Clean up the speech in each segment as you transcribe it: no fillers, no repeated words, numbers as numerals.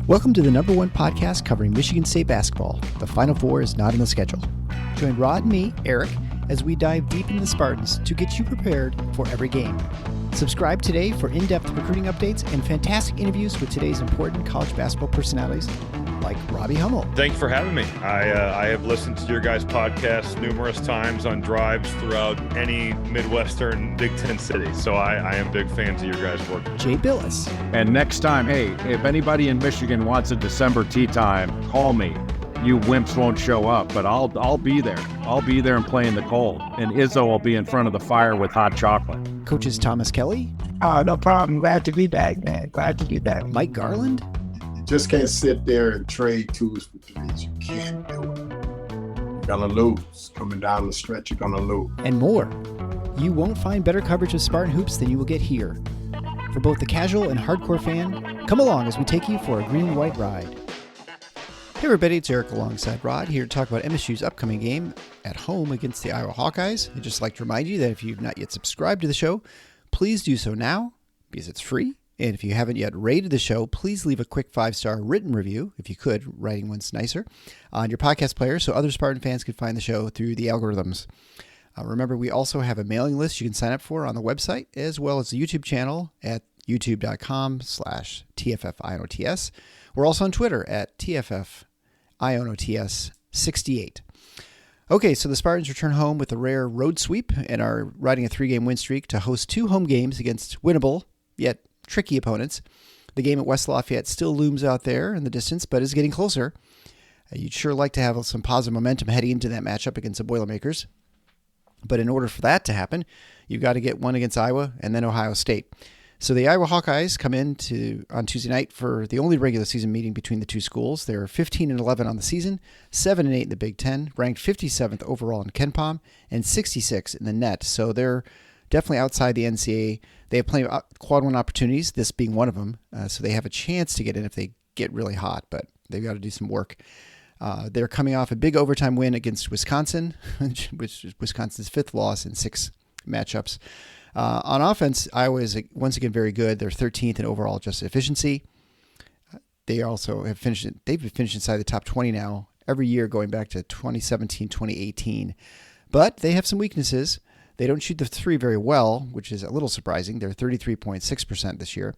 Welcome to the number one podcast covering Michigan State basketball. The Final Four is not on the schedule. Join Rod and me, Eric, as we dive deep into the Spartans to get you prepared for every game. Subscribe today for in-depth recruiting updates and fantastic interviews with today's important college basketball personalities like Robbie Hummel. Thanks for having me. I have listened to your guys' podcast numerous times on drives throughout any Midwestern Big Ten city. So I am big fans of your guys' work. Jay Billis. And next time, hey, if anybody in Michigan wants a December tea time, call me. You wimps won't show up, but I'll be there. I'll be there and play in the cold. And Izzo will be in front of the fire with hot chocolate. Coaches Thomas Kelly. No problem. Glad to be back, man. Glad to be back. Mike Garland. Just can't sit there and trade twos for threes. You can't do it. You're gonna lose. Coming down the stretch, you're gonna lose. And more. You won't find better coverage of Spartan hoops than you will get here. For both the casual and hardcore fan, come along as we take you for a green and white ride. Hey everybody, it's Eric alongside Rod here to talk about MSU's upcoming game at home against the Iowa Hawkeyes. I'd just like to remind you that if you've not yet subscribed to the show, please do so now because it's free. And if you haven't yet rated the show, please leave a quick 5-star written review, if you could. Writing one's nicer, on your podcast player so other Spartan fans can find the show through the algorithms. Remember, we also have a mailing list you can sign up for on the website, as well as the YouTube channel at youtube.com/TFFINOTS. We're also on Twitter at TFFINOTS68. Okay, so the Spartans return home with a rare road sweep and are riding a 3-game win streak to host 2 home games against winnable, yet tricky opponents. The game at West Lafayette still looms out there in the distance, but is getting closer. You'd sure like to have some positive momentum heading into that matchup against the Boilermakers. But in order for that to happen, you've got to get one against Iowa and then Ohio State. So the Iowa Hawkeyes come in on Tuesday night for the only regular season meeting between the two schools. They're 15-11 on the season, 7-8 in the Big Ten, ranked 57th overall in KenPom, and 66 in the net. So they're definitely outside the NCAA. They have plenty of quad one opportunities, this being one of them. So they have a chance to get in if they get really hot, but they've got to do some work. They're coming off a big overtime win against Wisconsin, which is Wisconsin's 5th loss in 6 matchups. On offense, Iowa is once again very good. They're 13th in overall adjusted efficiency. They also have they've been finished inside the top 20 now every year going back to 2017, 2018. But they have some weaknesses. They don't shoot the 3 very well, which is a little surprising. They're 33.6% this year.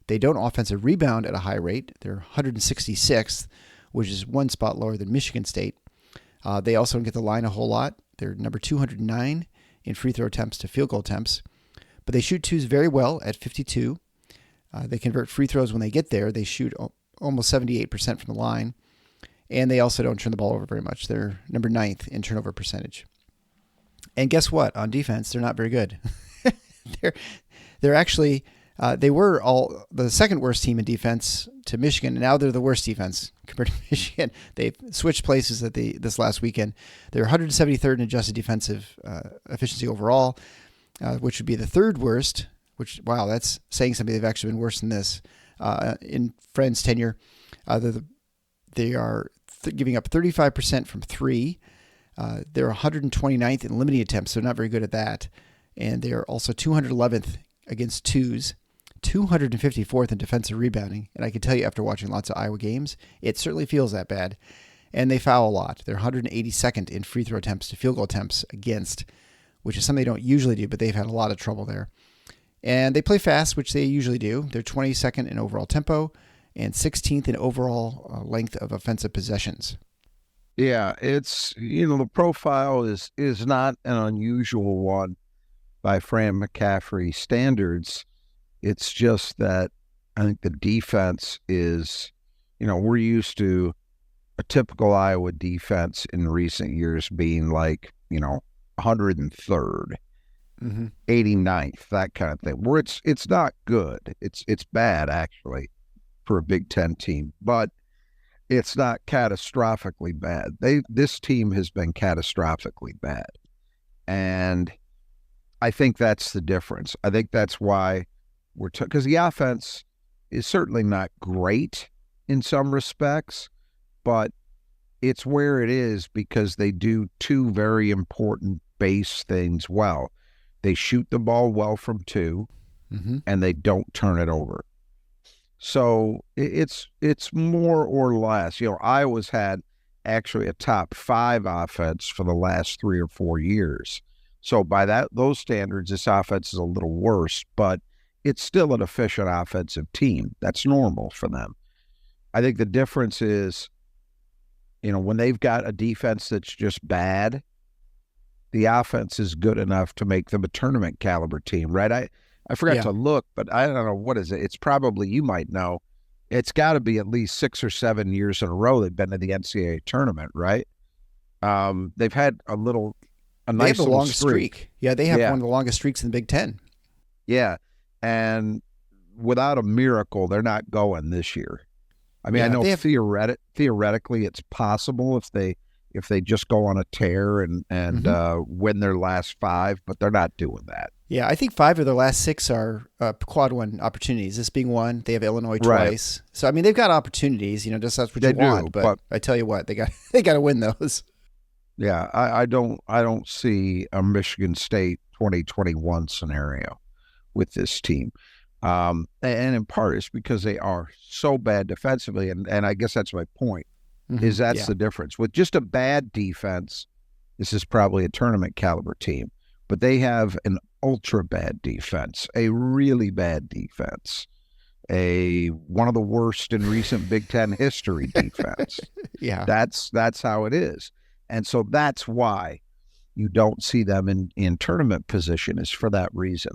They don't offensive rebound at a high rate. They're 166th, which is 1 spot lower than Michigan State. They also don't get the line a whole lot. They're number 209 in free throw attempts to field goal attempts. But they shoot twos very well at 52. They convert free throws when they get there. They shoot almost 78% from the line. And they also don't turn the ball over very much. They're number 9th in turnover percentage. And guess what? On defense, they're not very good. they're actually, they were all the second worst team in defense to Michigan, and now they're the worst defense compared to Michigan. They've switched places this last weekend. They're 173rd in adjusted defensive efficiency overall, which would be the 3rd worst, which, wow, that's saying something. They've actually been worse than this in Fran's tenure. They are giving up 35% from 3. They're 129th in limiting attempts, so not very good at that. And they are also 211th against twos, 254th in defensive rebounding. And I can tell you after watching lots of Iowa games, it certainly feels that bad. And they foul a lot. They're 182nd in free throw attempts to field goal attempts against, which is something they don't usually do, but they've had a lot of trouble there. And they play fast, which they usually do. They're 22nd in overall tempo and 16th in overall length of offensive possessions. Yeah, it's, the profile is not an unusual one by Fran McCaffrey standards. It's just that I think the defense is, we're used to a typical Iowa defense in recent years being like, 103rd, 89th, that kind of thing, where it's not good. It's bad, actually, for a Big Ten team, but it's not catastrophically bad. This team has been catastrophically bad. And I think that's the difference. I think that's why because the offense is certainly not great in some respects, but it's where it is because they do 2 very important base things well. They shoot the ball well from 2, and they don't turn it over. So it's more or less. Iowa's had actually a top 5 offense for the last 3 or 4 years. So by those standards, this offense is a little worse, but it's still an efficient offensive team. That's normal for them. I think the difference is, when they've got a defense that's just bad, the offense is good enough to make them a tournament caliber team, right? I forgot to look, but I don't know, what is it? It's probably, you might know, it's got to be at least 6 or 7 years in a row they've been to the NCAA tournament, right? They've had a nice little long streak. Yeah, they have one of the longest streaks in the Big Ten. Yeah, and without a miracle, they're not going this year. I mean, I know theoretically it's possible if they just go on a tear and win their last 5, but they're not doing that. Yeah, I think 5 of their last 6 are quad one opportunities. This being one, they have Illinois twice. So I mean, they've got opportunities. Just that's what you want. But I tell you what, they got to win those. Yeah, I don't see a Michigan State 2021 scenario with this team. And in part it's because they are so bad defensively, and I guess that's my point. That's the difference. With just a bad defense, this is probably a tournament caliber team, but they have an ultra bad defense, a really bad defense, one of the worst in recent Big Ten history defense. Yeah, that's how it is, and so that's why you don't see them in tournament position, is for that reason.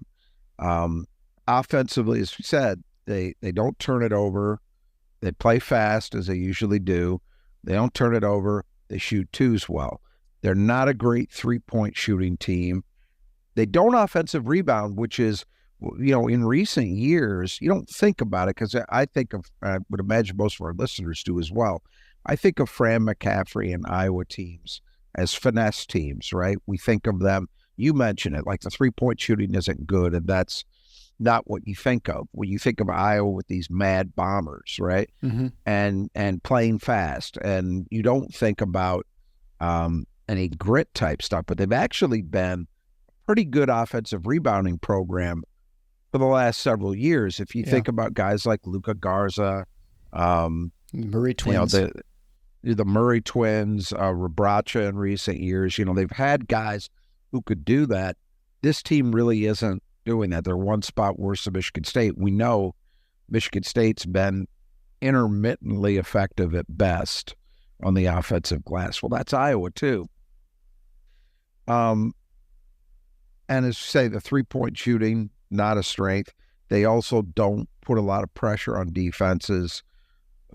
Offensively, as we said, they don't turn it over. They play fast, as they usually do. They don't turn it over. They shoot twos well. They're not a great three-point shooting team. They don't offensive rebound, which is, in recent years, you don't think about it, because I would imagine most of our listeners do as well. I think of Fran McCaffrey and Iowa teams as finesse teams, right? We think of them, you mentioned it, like the three-point shooting isn't good, and that's not what you think of when you think of Iowa with these mad bombers, right? And playing fast, and you don't think about any grit type stuff, but they've actually been a pretty good offensive rebounding program for the last several years. If you think about guys like Luka Garza, Murray twins, the Murray twins, Rebraca in recent years, they've had guys who could do that. This team really isn't doing that. They're one spot worse than Michigan State. We know Michigan State's been intermittently effective at best on the offensive glass. Well, that's Iowa too. And as you say, the three-point shooting, not a strength. They also don't put a lot of pressure on defenses,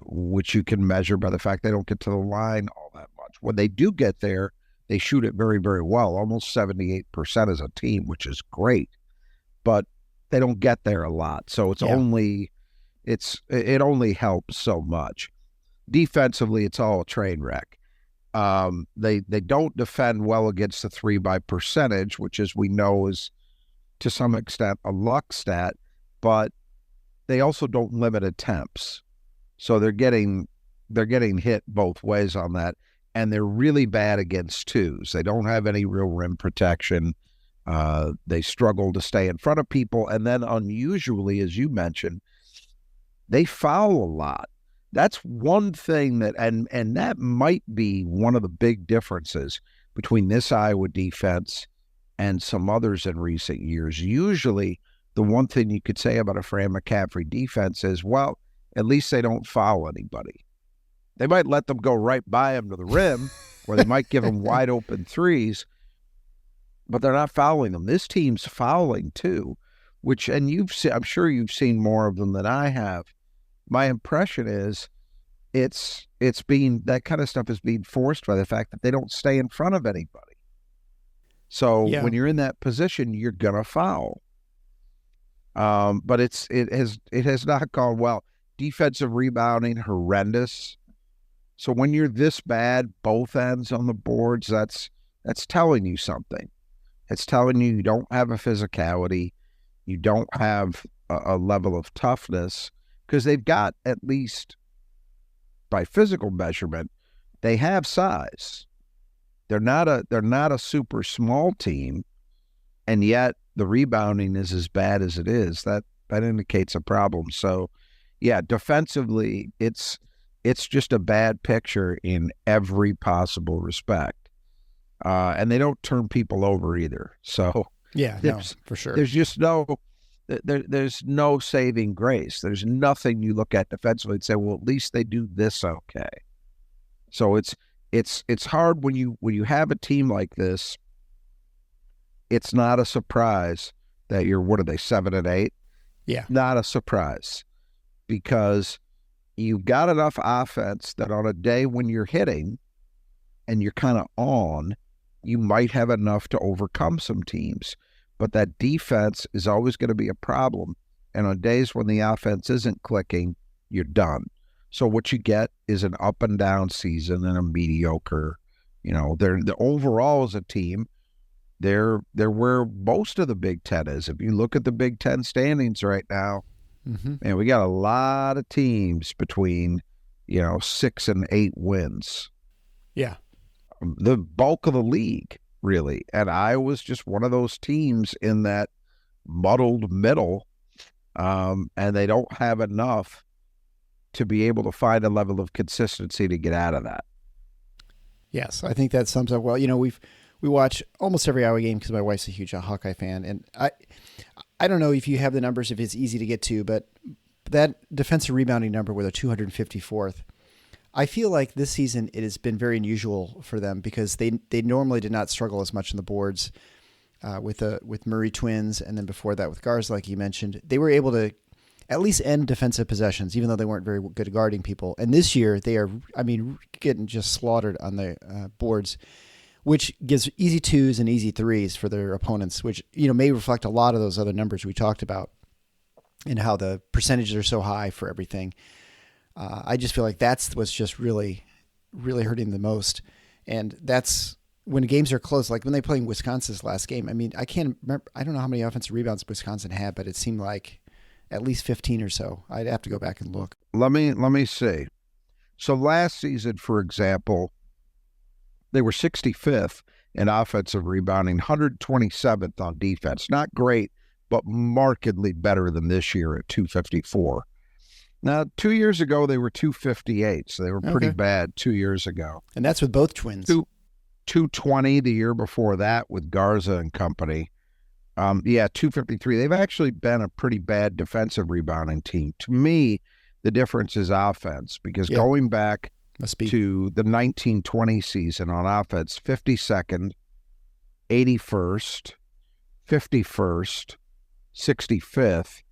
which you can measure by the fact they don't get to the line all that much. When they do get there, they shoot it very, very well, almost 78% as a team, which is great. But they don't get there a lot. So it only helps so much. Defensively, it's all a train wreck. They don't defend well against the 3 by percentage, which, as we know, is to some extent a luck stat, but they also don't limit attempts. So they're getting hit both ways on that, and they're really bad against twos. They don't have any real rim protection. They struggle to stay in front of people, and then unusually, as you mentioned, they foul a lot. That's one thing that, and that might be one of the big differences between this Iowa defense and some others in recent years. Usually, the one thing you could say about a Fran McCaffrey defense is, well, at least they don't foul anybody. They might let them go right by them to the rim, or they might give them wide open threes, but they're not fouling them. This team's fouling too, and I'm sure you've seen more of them than I have. My impression is that kind of stuff is being forced by the fact that they don't stay in front of anybody. So when you're in that position, you're gonna foul. But it has not gone well. Defensive rebounding, horrendous. So when you're this bad, both ends on the boards, that's telling you something. It's telling you don't have a physicality, you don't have a level of toughness, because they've got, at least by physical measurement, they have size. They're not a super small team, and yet the rebounding is as bad as it is. That indicates a problem. So yeah, defensively, it's just a bad picture in every possible respect. And they don't turn people over either. So Yeah, no, for sure. there's just there's no saving grace. There's nothing you look at defensively and say, well, at least they do this okay. So it's hard when you have a team like this. It's not a surprise that you're, what are they, 7-8? Yeah. Not a surprise, because you've got enough offense that on a day when you're hitting and you're kind of on, you might have enough to overcome some teams. But that defense is always going to be a problem. And on days when the offense isn't clicking, you're done. So what you get is an up and down season and a mediocre, they're the overall as a team, they're where most of the Big Ten is. If you look at the Big Ten standings right now, man, we got a lot of teams between, 6 and 8 wins. Yeah. The bulk of the league, really. And Iowa's just one of those teams in that muddled middle, and they don't have enough to be able to find a level of consistency to get out of that. Yes, I think that sums up well. We watch almost every Iowa game because my wife's a huge Hawkeye fan, and I don't know if you have the numbers, if it's easy to get to, but that defensive rebounding number with a 254th, I feel like this season it has been very unusual for them because they normally did not struggle as much on the boards with Murray twins, and then before that with Garza, like you mentioned. They were able to at least end defensive possessions, even though they weren't very good at guarding people. And this year they are, getting just slaughtered on the boards, which gives easy 2s and easy 3s for their opponents, which, may reflect a lot of those other numbers we talked about and how the percentages are so high for everything. I just feel like that's what's just really, really hurting the most. And that's when games are close, like when they played Wisconsin's last game. I can't remember. I don't know how many offensive rebounds Wisconsin had, but it seemed like at least 15 or so. I'd have to go back and look. Let me see. So last season, for example, they were 65th in offensive rebounding, 127th on defense. Not great, but markedly better than this year at 254. Now, 2 years ago, they were 258, so they were pretty bad 2 years ago. And that's with both twins. 220 the year before that with Garza and company. 253. They've actually been a pretty bad defensive rebounding team. To me, the difference is offense, because going back to the 1920 season on offense, 52nd, 81st, 51st, 65th,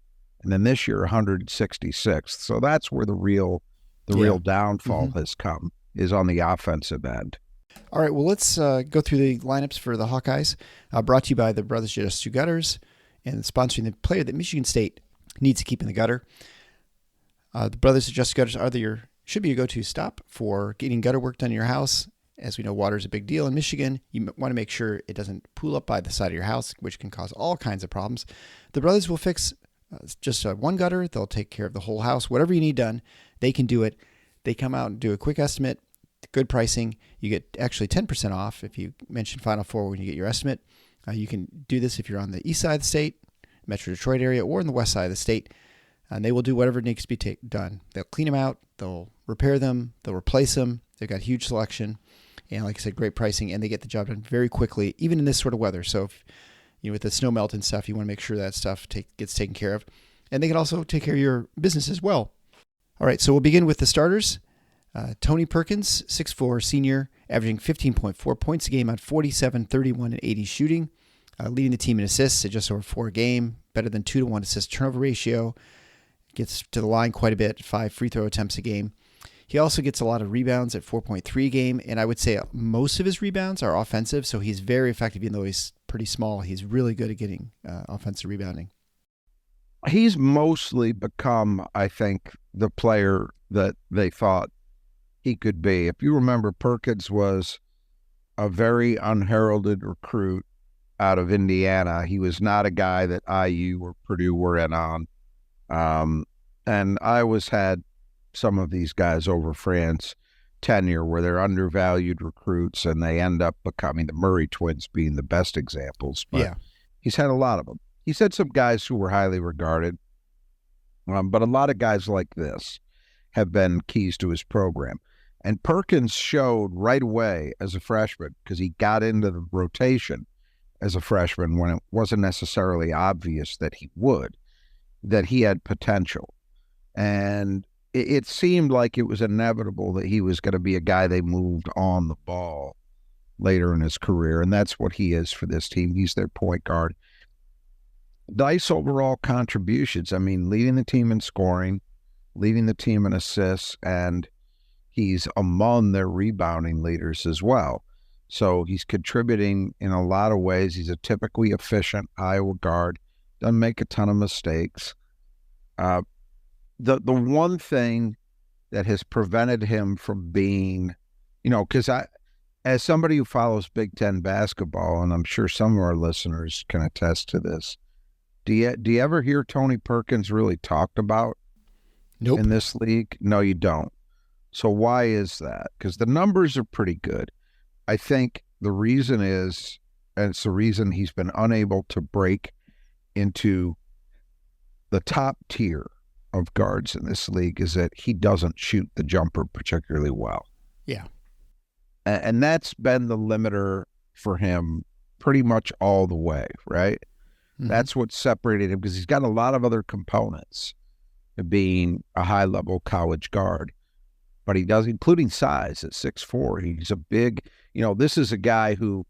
and then this year 166th. So that's where the real downfall has come, is on the offensive end. All right, well, let's go through the lineups for the Hawkeyes, brought to you by the Brothers Just Two Gutters and sponsoring the player that Michigan State needs to keep in the gutter. The Brothers Just Two Gutters should be your go-to stop for getting gutter work done in your house. As we know, water is a big deal in Michigan. You want to make sure it doesn't pool up by the side of your house, which can cause all kinds of problems. The Brothers will fix just one gutter. They'll take care of the whole house. Whatever you need done, they can do it. They come out and do a quick estimate. Good pricing. You get actually 10% off if you mention Final Four when you get your estimate. You can do this if you're on the east side of the state, Metro Detroit area, or in the west side of the state. And they will do whatever needs to be done. They'll clean them out. They'll repair them. They'll replace them. They've got huge selection. And like I said, great pricing. And they get the job done very quickly, even in this sort of weather. So if, with the snow melt and stuff, you want to make sure that stuff gets taken care of. And they can also take care of your business as well. All right, so we'll begin with the starters. Tony Perkins, 6'4", senior, averaging 15.4 points a game on 47, 31, and 80 shooting, leading the team in assists at just over 4 a game, better than 2-to-1 assist-turnover ratio, gets to the line quite a bit, 5 free throw attempts a game. He also gets a lot of rebounds at 4.3 a game, and I would say most of his rebounds are offensive, so he's very effective. Even though he's pretty small, he's really good at getting offensive rebounding. He's mostly become, I think, the player that they thought he could be. If you remember, Perkins was a very unheralded recruit out of Indiana. He was not a guy that IU or Purdue were in on. And Iowa's had some of these guys over Fran's tenure where they're undervalued recruits and they end up becoming, the Murray twins being the best examples. But he's had a lot of them. He's had some guys who were highly regarded. But a lot of guys like this have been keys to his program. And Perkins showed right away as a freshman, because he got into the rotation as a freshman when it wasn't necessarily obvious that he would, that he had potential. And it seemed like it was inevitable that he was going to be a guy they moved on the ball later in his career. And that's what he is for this team. He's their point guard. Nice overall contributions. I mean, leading the team in scoring, leading the team in assists, and he's among their rebounding leaders as well. So he's contributing in a lot of ways. He's a typically efficient Iowa guard, doesn't make a ton of mistakes. The one thing that has prevented him from being, because as somebody who follows Big Ten basketball, and I'm sure some of our listeners can attest to this, do you ever hear Tony Perkins really talked about Nope. in this league? No, you don't. So why is that? Because the numbers are pretty good. I think the reason is, and it's the reason he's been unable to break into the top tier of guards in this league, is that he doesn't shoot the jumper particularly well. Yeah. And that's been the limiter for him pretty much all the way, right? Mm-hmm. That's what separated him, because he's got a lot of other components to being a high-level college guard. But he does, including size at 6'4". He's a big, this is a guy who,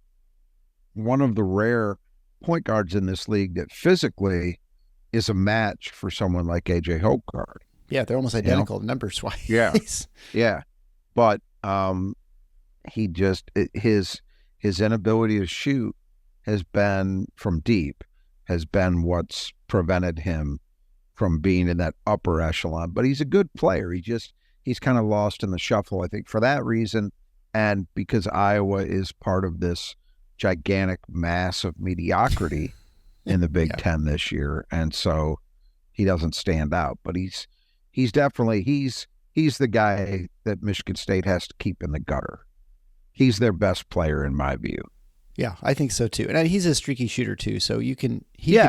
one of the rare point guards in this league that physically is a match for someone like A.J. Hawkeyes. Yeah, they're almost identical numbers-wise. Yeah, yeah. But he just, his inability to shoot has been from deep, has been what's prevented him from being in that upper echelon. But he's a good player. He's kind of lost in the shuffle, I think, for that reason, and because Iowa is part of this gigantic mass of mediocrity in the Big Ten this year, and so he doesn't stand out. But he's definitely he's the guy that Michigan State has to keep in the gutter. He's their best player in my view. Yeah, I think so too. And he's a streaky shooter too, so he could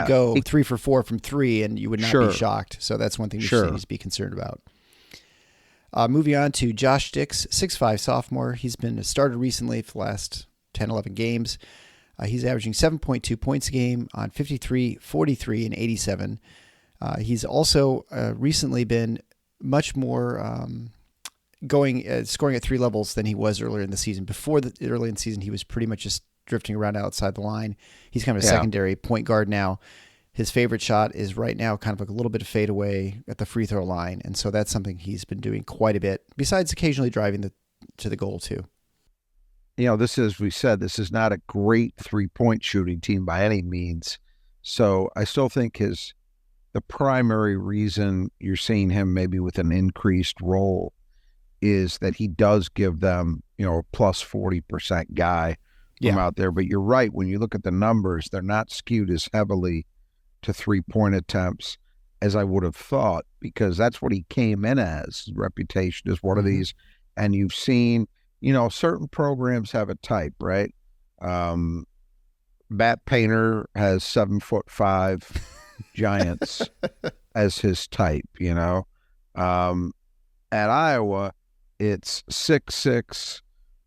go 3 for 4 from 3, and you would not be shocked. So that's one thing you need to be concerned about. Moving on to Josh Dix, 6'5" sophomore. He's been a starter recently for the last 10, 11 games. He's averaging 7.2 points a game on 53, 43, and 87. He's also recently been much more scoring at 3 levels than he was earlier in the season. Before early in the season, he was pretty much just drifting around outside the line. He's kind of a secondary point guard now. His favorite shot is right now kind of like a little bit of fade away at the free throw line. And so that's something he's been doing quite a bit, besides occasionally driving to the goal too. This is not a great 3-point shooting team by any means. So I still think the primary reason you're seeing him maybe with an increased role is that he does give them, a plus 40% guy from out there. But you're right. When you look at the numbers, they're not skewed as heavily to 3-point attempts as I would have thought, because that's what he came in as. His reputation is one of these. And you've seen, certain programs have a type, right? Matt Painter has 7'5" giants as his type, At Iowa, it's 6'6"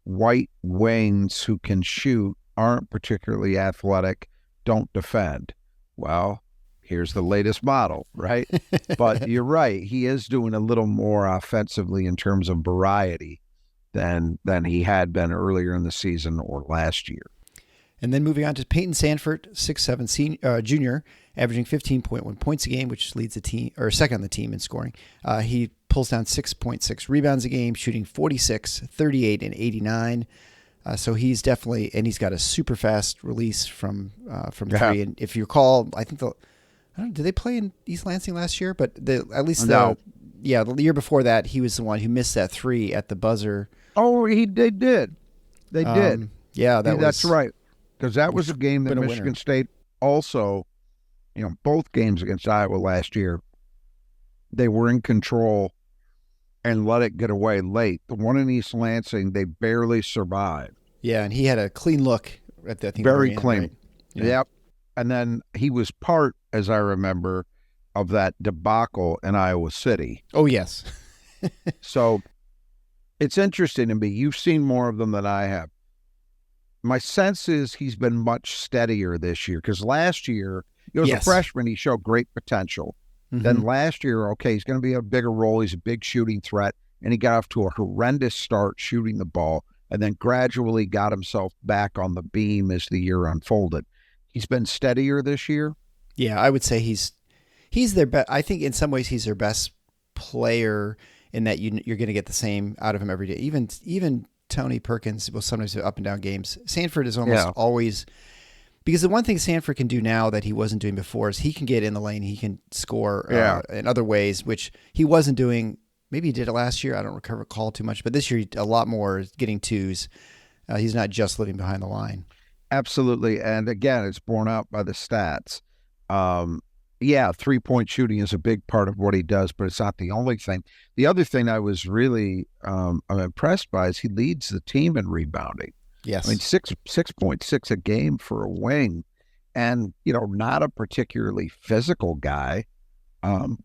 white wings who can shoot, aren't particularly athletic, don't defend. Well, here's the latest model, right? But you're right. He is doing a little more offensively in terms of variety than he had been earlier in the season or last year. And then moving on to Peyton Sanford, 6'7" junior, averaging 15.1 points a game, which leads the team, or second on the team in scoring. He pulls down 6.6 rebounds a game, shooting 46, 38, and 89. So he's definitely, and he's got a super fast release from three. And if you recall, I think did they play in East Lansing last year? But the year before that, he was the one who missed that 3 at the buzzer. Oh, they did. They did. Yeah, that's right. Because that was a game that Michigan State also, both games against Iowa last year, they were in control and let it get away late. The one in East Lansing, they barely survived. Yeah, and he had a clean look at that. Very clean. Right? Yeah. Yep. And then he was part, as I remember, of that debacle in Iowa City. Oh, yes. So it's interesting to me. You've seen more of them than I have. My sense is he's been much steadier this year, because last year, as Yes. a freshman, he showed great potential. Mhm. Then last year, okay, he's going to be a bigger role. He's a big shooting threat, and he got off to a horrendous start shooting the ball, and then gradually got himself back on the beam as the year unfolded. He's been steadier this year. Yeah, I would say he's their best. I think in some ways he's their best player in that you're going to get the same out of him every day. Even Tony Perkins will sometimes have up and down games. Sanford is almost always, because the one thing Sanford can do now that he wasn't doing before is he can get in the lane. He can score in other ways, which he wasn't doing. Maybe he did it last year. I don't recall too much, but this year a lot more getting twos. He's not just living behind the line. Absolutely. And again, it's borne out by the stats. 3-point shooting is a big part of what he does, but it's not the only thing. The other thing I was really I'm impressed by is he leads the team in rebounding. Yes. I mean, 6.6 a game for a wing, and, not a particularly physical guy.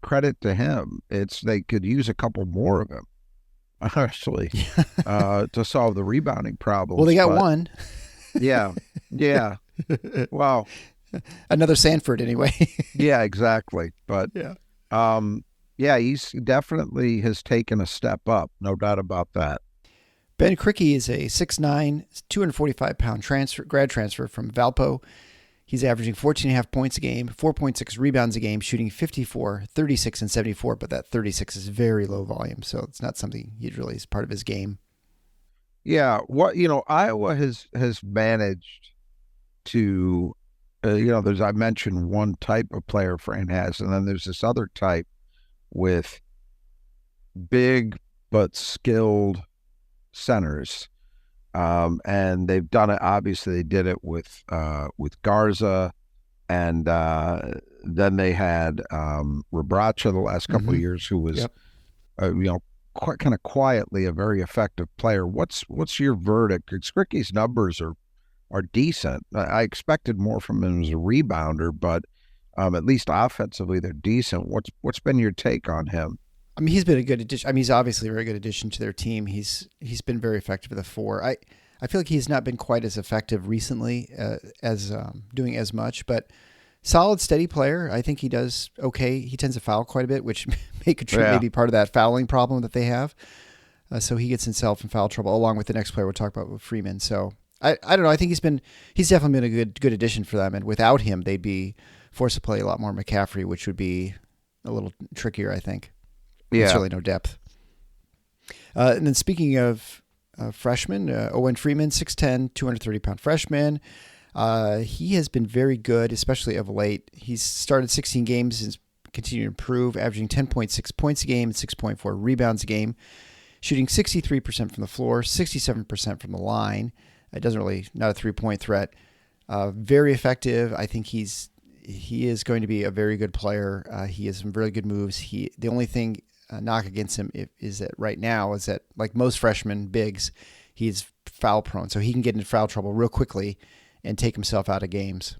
Credit to him. They could use a couple more of him, actually, to solve the rebounding problem. Well, they got one. Yeah. Wow. Another Sanford, anyway. Yeah, exactly. But he's definitely has taken a step up, no doubt about that. Ben Crickey is a 6'9", 245-pound grad transfer from Valpo. He's averaging 14.5 points a game, 4.6 rebounds a game, shooting 54, 36, and 74, but that 36 is very low volume, so it's not something he really is part of his game. Yeah, Iowa has managed to, I mentioned one type of player Fran has, and then there's this other type with big but skilled centers. And they've done it. Obviously, they did it with Garza, and then they had Rebracha the last couple of years, who was, quite kind of quietly a very effective player. What's your verdict? Crickey's numbers are decent. I expected more from him as a rebounder, but at least offensively they're decent. What's been your take on him? I mean, he's been a good addition. I mean, he's obviously a very good addition to their team. He's been very effective at the four. I feel like he's not been quite as effective recently as doing as much, but solid, steady player. I think he does okay. He tends to foul quite a bit, which may contribute maybe part of that fouling problem that they have. So he gets himself in foul trouble, along with the next player we'll talk about with Freeman. So I don't know. I think he's definitely been a good addition for them. And without him, they'd be forced to play a lot more McCaffrey, which would be a little trickier, I think. There's really no depth. And then speaking of freshmen, Owen Freeman, 6'10", 230-pound freshman. He has been very good, especially of late. He's started 16 games and continued to improve, averaging 10.6 points a game and 6.4 rebounds a game, shooting 63% from the floor, 67% from the line. Not a three-point threat. Very effective. I think he is going to be a very good player. He has some really good moves. The only thing knock against him is that right now is that, like most freshman bigs, he's foul prone, so he can get into foul trouble real quickly and take himself out of games.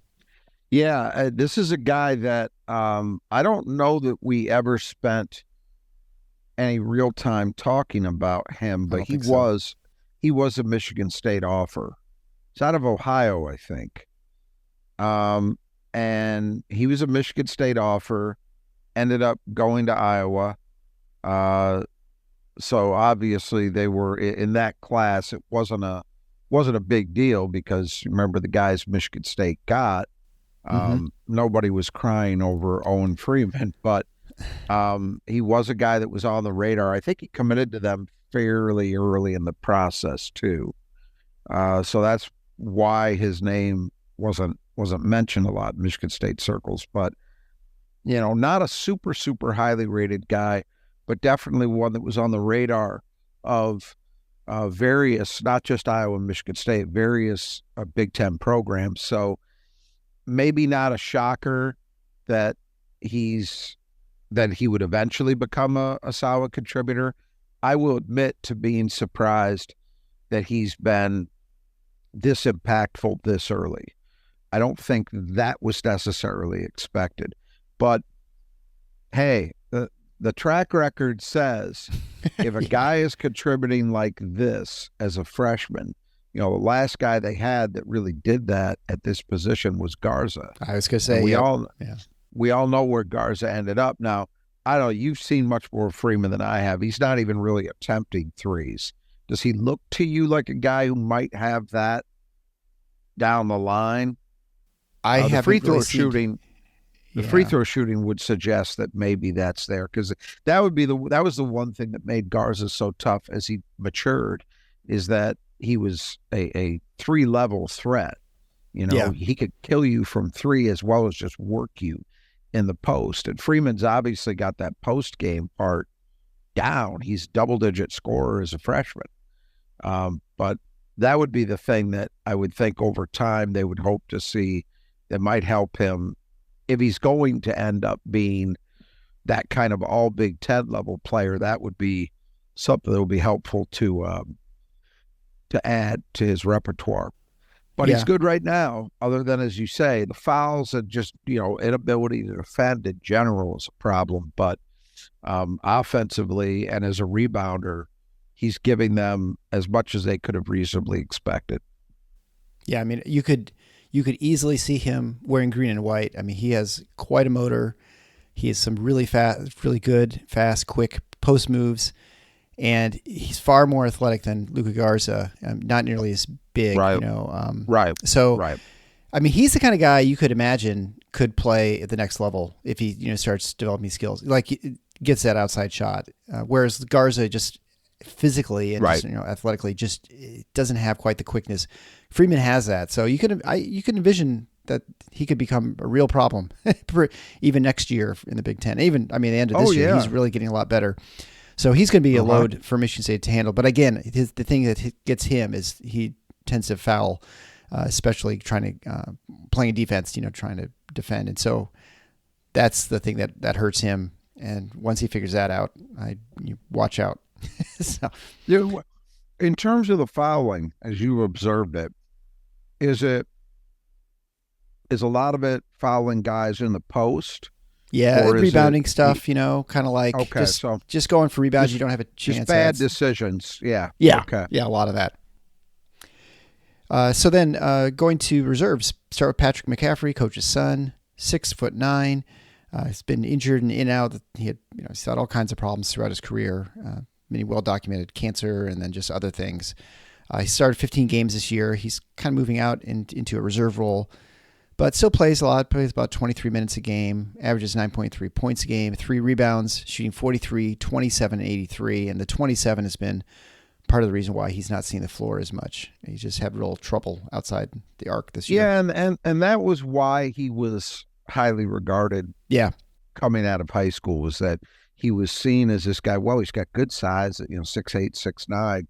Yeah, this is a guy that I don't know that we ever spent any real time talking about him, but he was a Michigan State offer. It's out of Ohio, I think. And he was a Michigan State offer, ended up going to Iowa. So obviously they were in that class. It wasn't a big deal because remember the guys Michigan State got. Nobody was crying over Owen Freeman, but he was a guy that was on the radar. I think he committed to them fairly early in the process too. So that's why his name wasn't mentioned a lot in Michigan State circles, but not a super highly rated guy, but definitely one that was on the radar of various, not just Iowa and Michigan State, various Big Ten programs. So maybe not a shocker that he would eventually become a solid contributor. I will admit to being surprised that he's been this impactful this early. I don't think that was necessarily expected, but hey, the track record says if a guy is contributing like this as a freshman, the last guy they had that really did that at this position was Garza. I was going to say, we all know where Garza ended up. Now, I don't know, you've seen much more of Freeman than I have. He's not even really attempting threes. Does he look to you like a guy who might have that down the line? I have free throw shooting. The free throw shooting would suggest that maybe that's there, because that was the one thing that made Garza so tough as he matured, is that he was a 3-level threat. He could kill you from 3 as well as just work you in the post. And Freeman's obviously got that post game part down. He's double-digit scorer as a freshman. But that would be the thing that I would think over time they would hope to see that might help him if he's going to end up being that kind of all Big Ten level player. That would be something that would be helpful to add to his repertoire. But he's good right now, other than, as you say, the fouls and just, inability to defend in general is a problem. But offensively and as a rebounder, he's giving them as much as they could have reasonably expected. Yeah, I mean, you could easily see him wearing green and white. I mean, he has quite a motor. He has some really good, fast, quick post moves. And he's far more athletic than Luka Garza, not nearly as big, right. Right. So, right. I mean, he's the kind of guy you could imagine could play at the next level if he, starts developing skills, like gets that outside shot. Whereas Garza just physically and just, athletically just doesn't have quite the quickness. Freeman has that, so you can envision that he could become a real problem even next year in the Big Ten. Even, I mean, the end of this year, he's really getting a lot better. So he's going to be a load for Michigan State to handle. But again, the thing that gets him is he tends to foul, especially playing defense, trying to defend. And so that's the thing that hurts him. And once he figures that out, you watch out. So. In terms of the fouling, as you observed it, is a lot of it fouling guys in the post? Yeah, rebounding stuff, kind of like just going for rebounds. You don't have a chance. Just bad decisions. Yeah. Yeah. Okay. Yeah, a lot of that. So then going to reserves, start with Patrick McCaffrey, coach's son, 6'9". He's been injured and in and out. He's had all kinds of problems throughout his career. Many well-documented cancer and then just other things. He started 15 games this year. He's kind of moving out into a reserve role, but still plays a lot, plays about 23 minutes a game, averages 9.3 points a game, 3 rebounds, shooting 43, 27, and 83. And the 27 has been part of the reason why he's not seeing the floor as much. He's just had real trouble outside the arc this year. Yeah, and that was why he was highly regarded coming out of high school, was that he was seen as this guy, he's got good size, 6'8", 6'9",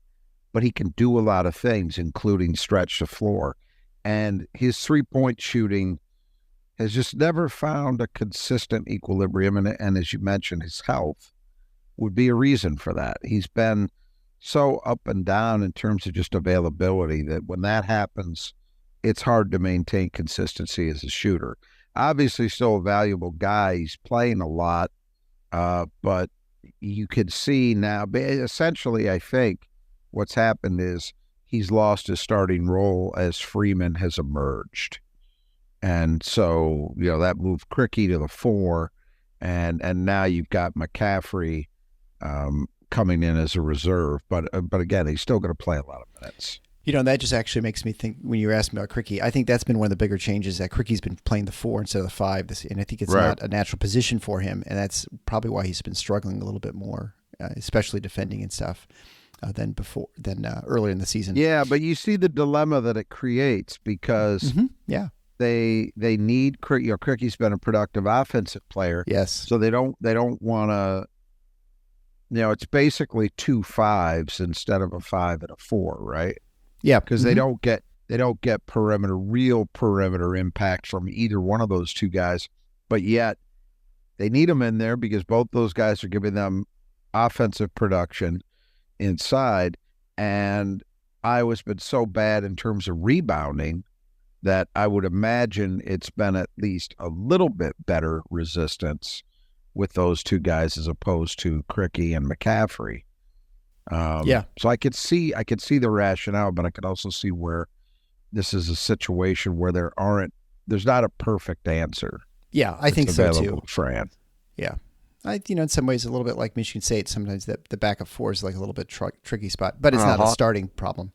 but he can do a lot of things, including stretch the floor. And his 3-point shooting has just never found a consistent equilibrium. And as you mentioned, his health would be a reason for that. He's been so up and down in terms of just availability that when that happens, it's hard to maintain consistency as a shooter. Obviously still a valuable guy. He's playing a lot, but you could see now, essentially, I think what's happened is he's lost his starting role as Freeman has emerged. And so, that moved Cricky to the 4, and now you've got McCaffrey coming in as a reserve. But again, he's still going to play a lot of minutes. That just actually makes me think, when you were asking about Cricky, I think that's been one of the bigger changes, that Cricky's been playing the 4 instead of the 5. And I think it's not a natural position for him. And that's probably why he's been struggling a little bit more, especially defending and stuff, than earlier in the season. Yeah, but you see the dilemma that it creates, because they need Cricky. Cricky's been a productive offensive player. Yes. So they don't want to, it's basically 2 5s instead of a 5 and a 4, right? Yeah, because they don't get real perimeter impact from either one of those two guys, but yet they need them in there because both those guys are giving them offensive production inside. And Iowa's been so bad in terms of rebounding that I would imagine it's been at least a little bit better resistance with those two guys as opposed to Cricky and McCaffrey. So I could see the rationale, but I could also see where this is a situation where there's not a perfect answer. Yeah, I think so too. Fran. Yeah. In some ways, a little bit like Michigan State, sometimes the backup four is like a little bit tricky spot, but it's not a starting problem.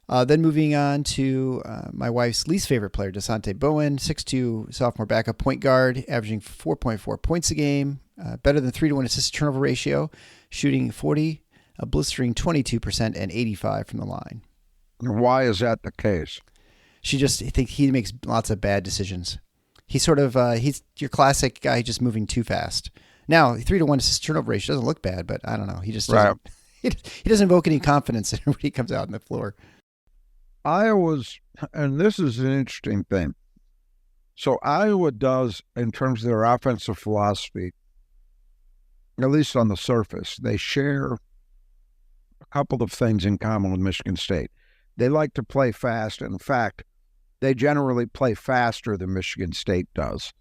Then moving on to my wife's least favorite player, Desante Bowen, 6'2", sophomore backup point guard, averaging 4.4 points a game, better than 3-to-1 assist-to-turnover ratio, shooting 40, a blistering 22%, and 85 from the line. Why is that the case? She just thinks he makes lots of bad decisions. He's sort of he's your classic guy just moving too fast. Now, 3-to-1 assist-to-turnover ratio doesn't look bad, but I don't know. He just doesn't, he doesn't evoke any confidence when he comes out on the floor. And this is an interesting thing. So Iowa does, in terms of their offensive philosophy, at least on the surface, they share a couple of things in common with Michigan State. They like to play fast. In fact, they generally play faster than Michigan State does.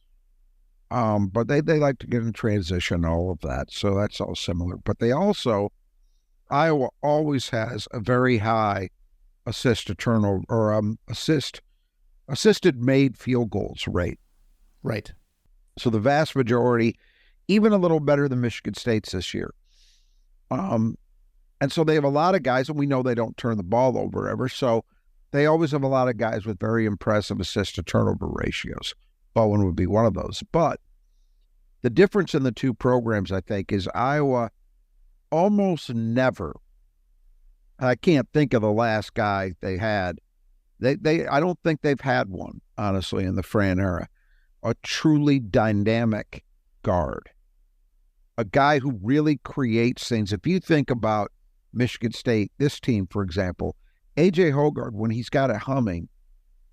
But they like to get in transition, all of that. So that's all similar. But Iowa always has a very high assist to turnover or assisted made field goals rate. Right. So the vast majority, even a little better than Michigan State's this year. And so they have a lot of guys, and we know they don't turn the ball over ever. So they always have a lot of guys with very impressive assist to turnover ratios. Bowen would be one of those. But the difference in the two programs, I think, is Iowa almost never, I can't think of the last guy they had. I don't think they've had one, honestly, in the Fran era. A truly dynamic guard. A guy who really creates things. If you think about Michigan State, this team, for example, A.J. Hoggard, when he's got it humming,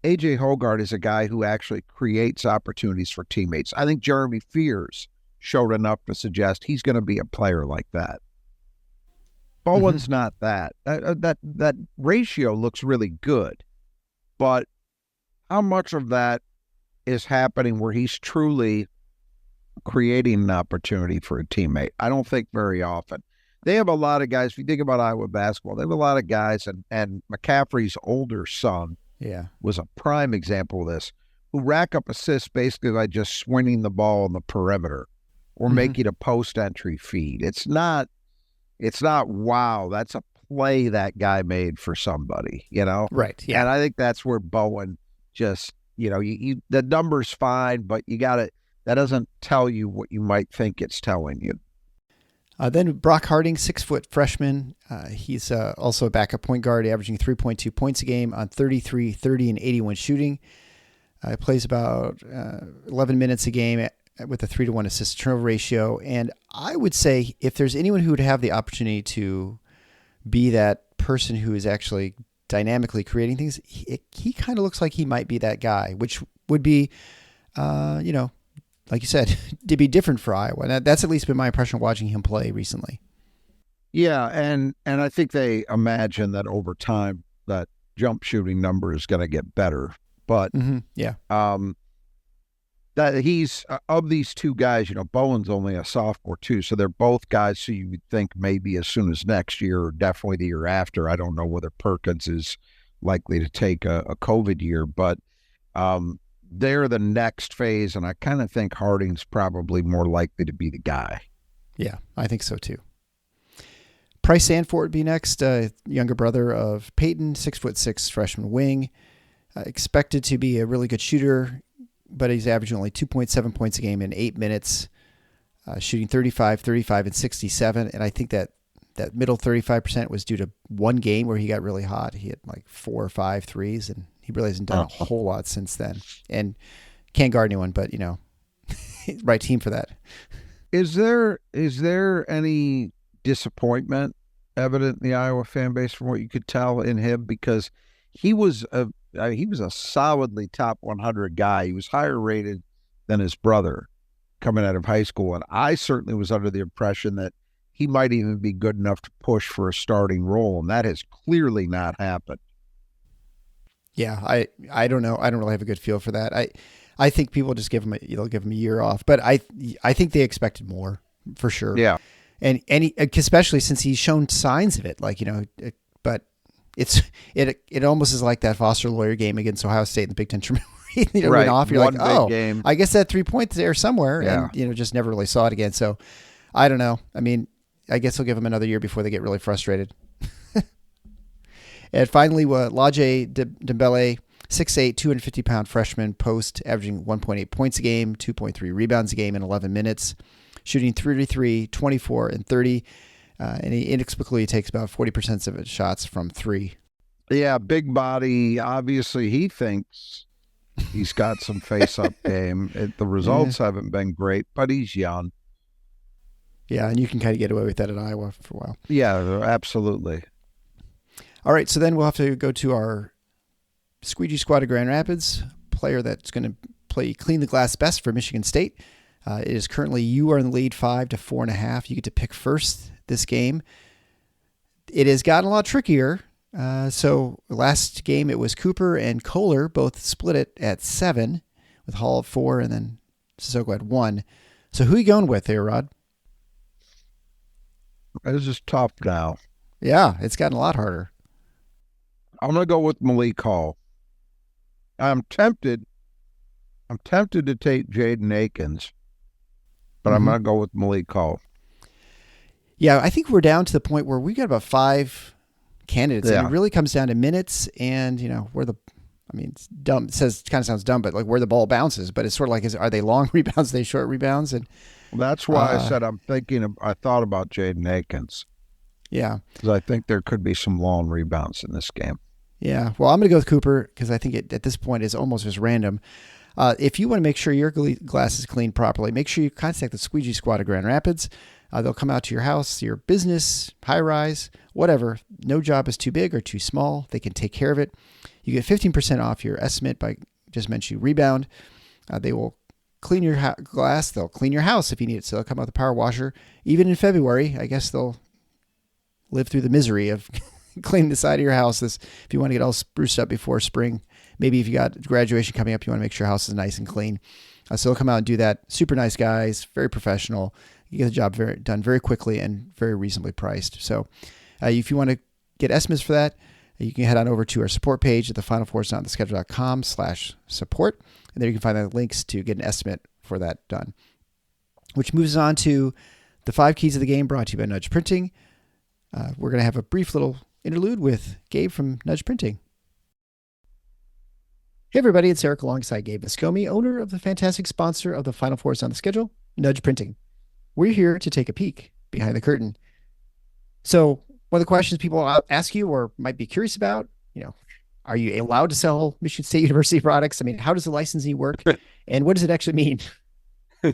A.J. Hoggard is a guy who actually creates opportunities for teammates. I think Jeremy Fears showed enough to suggest he's going to be a player like that. Bowen's not that. That ratio looks really good, but how much of that is happening where he's truly creating an opportunity for a teammate? I don't think very often. They have a lot of guys. If you think about Iowa basketball, they have a lot of guys, and McCaffrey's older son was a prime example of this, who rack up assists basically by just swinging the ball on the perimeter or making a post-entry feed. It's not, wow, that's a play that guy made for somebody, Right, yeah. And I think that's where Bowen just, the number's fine, but that doesn't tell you what you might think it's telling you. Then Brock Harding, 6-foot freshman. He's also a backup point guard, averaging 3.2 points a game on 33, 30, and 81 shooting. He plays about 11 minutes a game with a 3-to-1 assist-to-turnover ratio. And I would say if there's anyone who would have the opportunity to be that person who is actually dynamically creating things, he kind of looks like he might be that guy, which would be, like you said, to be different for Iowa. And that's at least been my impression watching him play recently. Yeah, and I think they imagine that over time that jump shooting number is going to get better. But that he's of these two guys, Bowen's only a sophomore too, so they're both guys who you would think maybe as soon as next year or definitely the year after. I don't know whether Perkins is likely to take a COVID year, but they're the next phase, and I kind of think Harding's probably more likely to be the guy. Yeah, I think so too. Price Sandfort would be next, younger brother of Peyton, 6'6" freshman wing. Expected to be a really good shooter, but he's averaging only 2.7 points a game in 8 minutes, shooting 35, 35, and 67. And I think that middle 35% was due to one game where he got really hot. He had like 4 or 5 threes, and he really hasn't done a whole lot since then. And can't guard anyone, but, right team for that. Is there any disappointment evident in the Iowa fan base from what you could tell in him? Because he was a solidly top 100 guy. He was higher rated than his brother coming out of high school. And I certainly was under the impression that he might even be good enough to push for a starting role. And that has clearly not happened. Yeah, I don't know. I don't really have a good feel for that. I think people just give him a year off, but I think they expected more for sure. Yeah. And especially since he's shown signs of it, like, but it almost is like that Foster Lawyer game against Ohio State in the Big Ten tournament. Went off. You're One like, oh, game. I guess that 3-point there somewhere, Yeah. and just never really saw it again. So I don't know. I mean, I guess he'll give him another year before they get really frustrated. And finally, Laje Dembele, 6'8", 250-pound freshman post, averaging 1.8 points a game, 2.3 rebounds a game in 11 minutes, shooting 33, 24, and 30. And he inexplicably takes about 40% of his shots from 3. Yeah, big body. Obviously, he thinks he's got some face-up game. The results haven't been great, but he's young. Yeah, and you can kind of get away with that at Iowa for a while. Yeah, absolutely. All right, so then we'll have to go to our Squeegee Squad of Grand Rapids, player that's going to play clean the glass best for Michigan State. It is currently you are in the lead 5-4.5. You get to pick first this game. It has gotten a lot trickier. So last game it was Cooper and Kohler both split it at 7, with Hall at 4 and then Sissoko at 1. So who are you going with there, Rod? This is tough now. Yeah, it's gotten a lot harder. I'm going to go with Malik Hall. I'm tempted to take Jaden Akins, but I'm going to go with Malik Hall. Yeah, I think we're down to the point where we got about 5 candidates, and it really comes down to minutes and it's dumb. It kind of sounds dumb, but like where the ball bounces. But it's sort of like, are they long rebounds? Are they short rebounds? And that's why I said I thought about Jaden Akins. Yeah, because I think there could be some long rebounds in this game. Yeah, well, I'm going to go with Cooper because I think it at this point is almost just random. If you want to make sure your glass is cleaned properly, make sure you contact the Squeegee Squad of Grand Rapids. They'll come out to your house, your business, high-rise, whatever. No job is too big or too small. They can take care of it. You get 15% off your estimate by just mentioning Rebound. They will clean your glass. They'll clean your house if you need it. So they'll come out with a power washer. Even in February, I guess they'll live through the misery of cleaning the side of your house. If you want to get all spruced up before spring, maybe if you got graduation coming up, you want to make sure your house is nice and clean. So they'll come out and do that. Super nice guys, very professional. You get the job done very quickly and very reasonably priced. So if you want to get estimates for that, you can head on over to our support page at thefinalfoursnottheschedule.com/support. And there you can find the links to get an estimate for that done. Which moves on to the 5 keys of the game brought to you by Nudge Printing. We're going to have a brief little interlude with Gabe from Nudge Printing. Hey everybody, it's Eric alongside Gabe Viscomi, owner of the fantastic sponsor of the Final Fours on the schedule, Nudge Printing. We're here to take a peek behind the curtain. So one of the questions people ask you or might be curious about, are you allowed to sell Michigan State University products? I mean, how does the licensing work and what does it actually mean?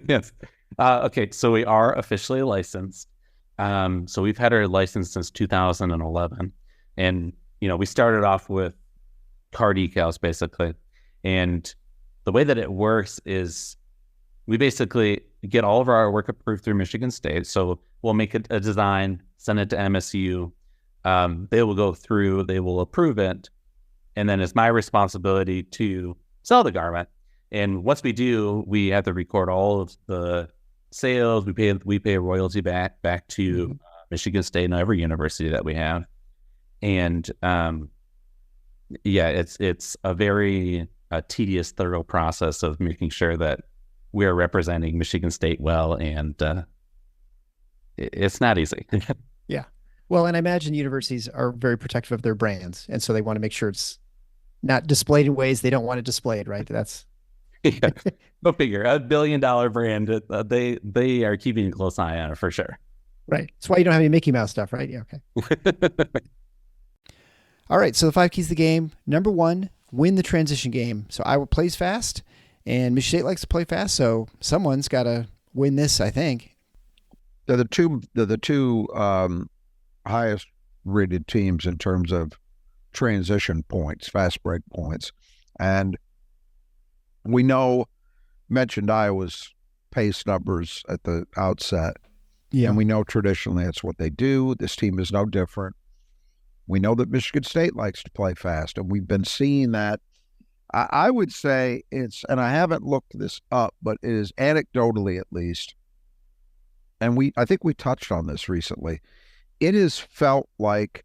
Yes. Okay, so we are officially licensed. So we've had our license since 2011. And, we started off with car decals basically. And the way that it works is we basically get all of our artwork approved through Michigan State. So we'll make a design, send it to MSU. They will go through, they will approve it. And then it's my responsibility to sell the garment. And once we do, we have to record all of the sales. We pay a royalty back to Michigan State and every university that we have. And it's a very tedious, thorough process of making sure that we are representing Michigan State well, and it's not easy. Yeah. Well, and I imagine universities are very protective of their brands, and so they want to make sure it's not displayed in ways they don't want to display it, right? That's yeah. Go figure. $1 billion brand, they are keeping a close eye on it for sure. Right. That's why you don't have any Mickey Mouse stuff, right? Yeah. Okay. All right. So the 5 keys of the game. Number 1, win the transition game. So Iowa plays fast, and Michigan State likes to play fast. So someone's got to win this, I think. They're the two highest rated teams in terms of transition points, fast break points, and we mentioned Iowa's pace numbers at the outset. Yeah. And we know traditionally that's what they do. This team is no different. We know that Michigan State likes to play fast, and we've been seeing that I would say it's, and I haven't looked this up, but it is anecdotally at least, and I think we touched on this recently. It has felt like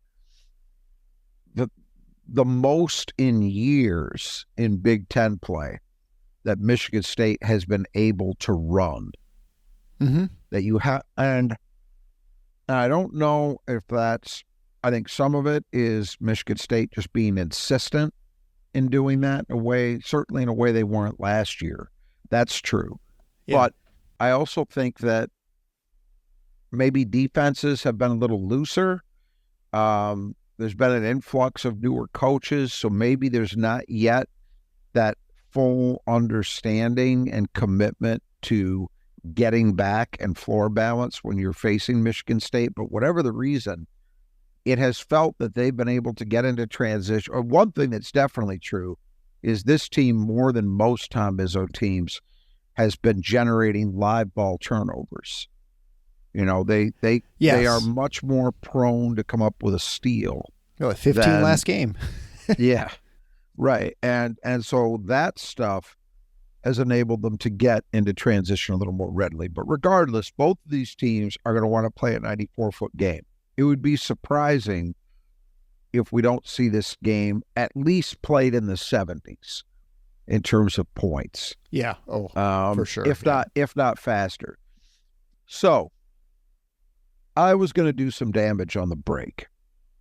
the most in years in Big Ten play that Michigan State has been able to run. Mm-hmm. That you have, and I don't know if that's, I think some of it is Michigan State just being insistent in doing that in a way, certainly in a way they weren't last year. That's true. Yeah. But I also think that maybe defenses have been a little looser. There's been an influx of newer coaches, so maybe there's not yet that full understanding and commitment to getting back and floor balance when you're facing Michigan State. But whatever the reason, it has felt that they've been able to get into transition. Or one thing that's definitely true is this team, more than most Tom Izzo teams, has been generating live ball turnovers. You know, they are much more prone to come up with a steal. Oh, 15 last game. Yeah, right. And so that stuff has enabled them to get into transition a little more readily. But regardless, both of these teams are going to want to play a 94-foot game. It would be surprising if we don't see this game at least played in the 70s in terms of points. Yeah. Oh, for sure. If not faster. So I was going to do some damage on the break.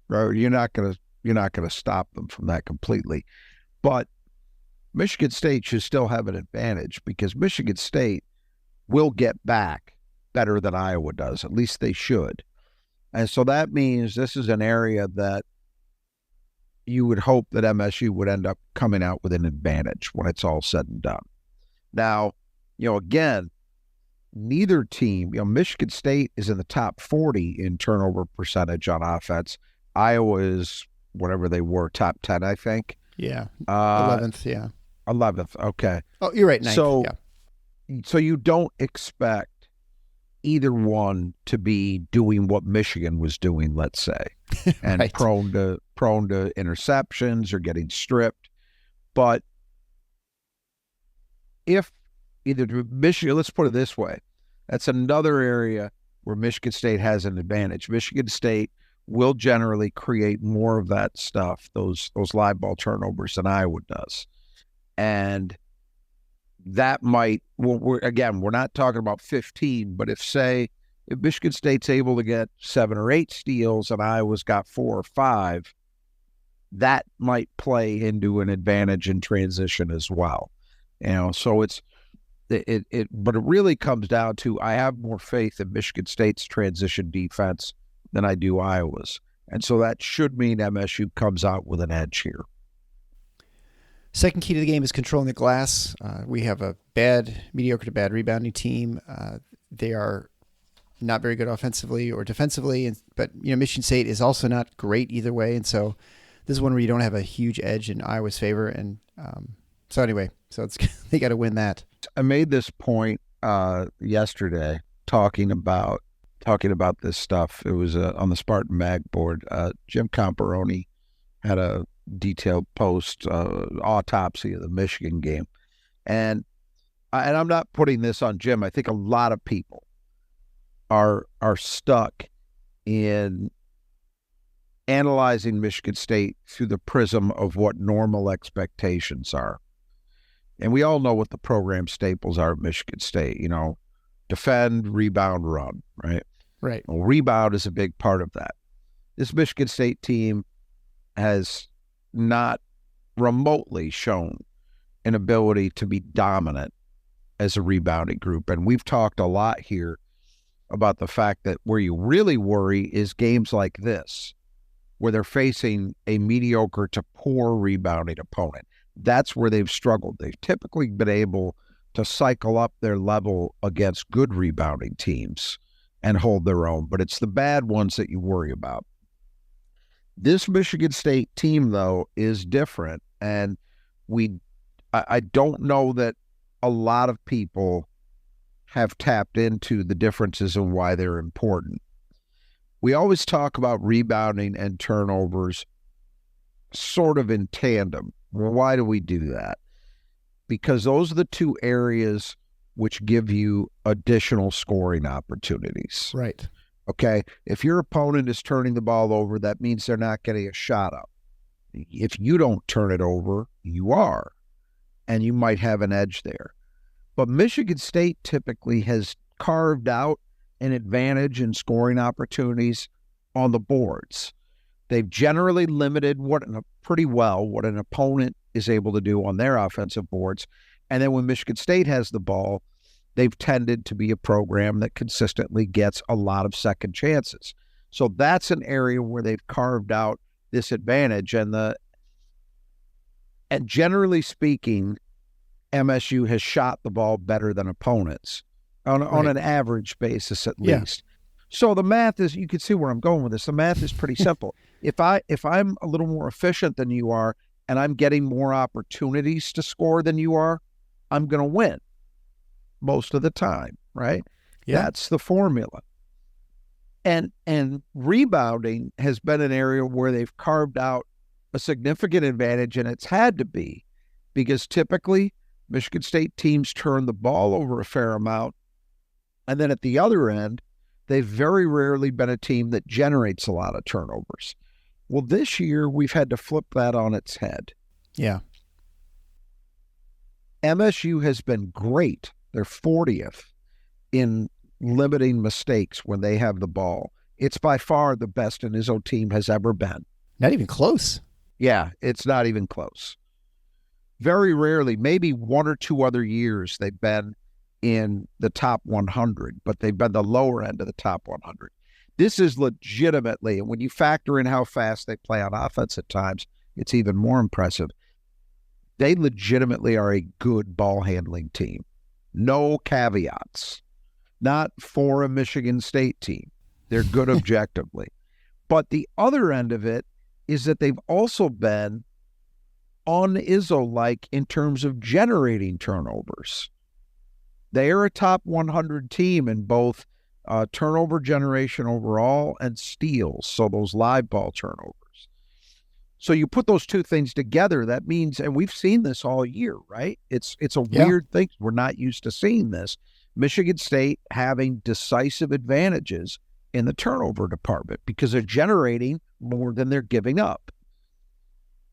Right? You're not going to stop them from that completely. But Michigan State should still have an advantage because Michigan State will get back better than Iowa does. At least they should. And so that means this is an area that you would hope that MSU would end up coming out with an advantage when it's all said and done. Now, again, neither team, Michigan State is in the top 40 in turnover percentage on offense. Iowa is whatever they were, top 10, I think. Yeah. 11th, yeah. 11th, okay. Oh, you're right, 9th, So you don't expect either one to be doing what Michigan was doing, let's say, and right. prone to interceptions or getting stripped. But if either Michigan, let's put it this way, that's another area where Michigan State has an advantage. Michigan State will generally create more of that stuff, those live ball turnovers, than Iowa does. And that might, we're not talking about 15, but if Michigan State's able to get 7 or 8 steals and Iowa's got 4 or 5, that might play into an advantage in transition as well. So but it really comes down to, I have more faith in Michigan State's transition defense than I do Iowa's. And so that should mean MSU comes out with an edge here. Second key to the game is controlling the glass. We have a mediocre to bad rebounding team. They are not very good offensively or defensively, but Michigan State is also not great either way. And so this is one where you don't have a huge edge in Iowa's favor. And so they got to win that. I made this point yesterday talking about this stuff. It was on the Spartan Mag board. Jim Comparoni had a detailed post autopsy of the Michigan game, and I'm not putting this on Jim. I think a lot of people are stuck in analyzing Michigan State through the prism of what normal expectations are, and we all know what the program staples are at Michigan State. Defend, rebound, run. Right. Well, rebound is a big part of that. This Michigan State team has not remotely shown an ability to be dominant as a rebounding group. And we've talked a lot here about the fact that where you really worry is games like this, where they're facing a mediocre to poor rebounding opponent. That's where they've struggled. They've typically been able to cycle up their level against good rebounding teams and hold their own, but it's the bad ones that you worry about. This Michigan State team, though, is different, and I don't know that a lot of people have tapped into the differences and why they're important. We always talk about rebounding and turnovers sort of in tandem Well, why do we do that? Because those are the two areas which give you additional scoring opportunities. Right. Okay. If your opponent is turning the ball over, that means they're not getting a shot up. If you don't turn it over, you are, and you might have an edge there. But Michigan State typically has carved out an advantage in scoring opportunities on the boards. They've generally limited what an opponent is able to do on their offensive boards. And then when Michigan State has the ball, they've tended to be a program that consistently gets a lot of second chances. So that's an area where they've carved out this advantage. And generally speaking, MSU has shot the ball better than opponents on an average basis, at least. So the math is, you can see where I'm going with this. The math is pretty simple. If I'm a little more efficient than you are, and I'm getting more opportunities to score than you are, I'm going to win most of the time, right? Yeah. That's the formula. And rebounding has been an area where they've carved out a significant advantage, and it's had to be, because typically Michigan State teams turn the ball over a fair amount, and then at the other end, they've very rarely been a team that generates a lot of turnovers. Well, this year we've had to flip that on its head. Yeah. MSU has been great. They're 40th in limiting mistakes when they have the ball. It's by far the best an Izzo team has ever been. Not even close. Yeah, it's not even close. Very rarely, maybe one or two other years, they've been in the top 100, but they've been the lower end of the top 100. This is legitimately, and when you factor in how fast they play on offense at times, it's even more impressive. They legitimately are a good ball handling team. No caveats. Not for a Michigan State team. They're good objectively. But the other end of it is that they've also been un-Izzo-like in terms of generating turnovers. They are a top 100 team in both turnover generation overall and steals, so those live ball turnovers. So you put those two things together, that means, and we've seen this all year, right? It's a weird thing. We're not used to seeing this. Michigan State having decisive advantages in the turnover department because they're generating more than they're giving up.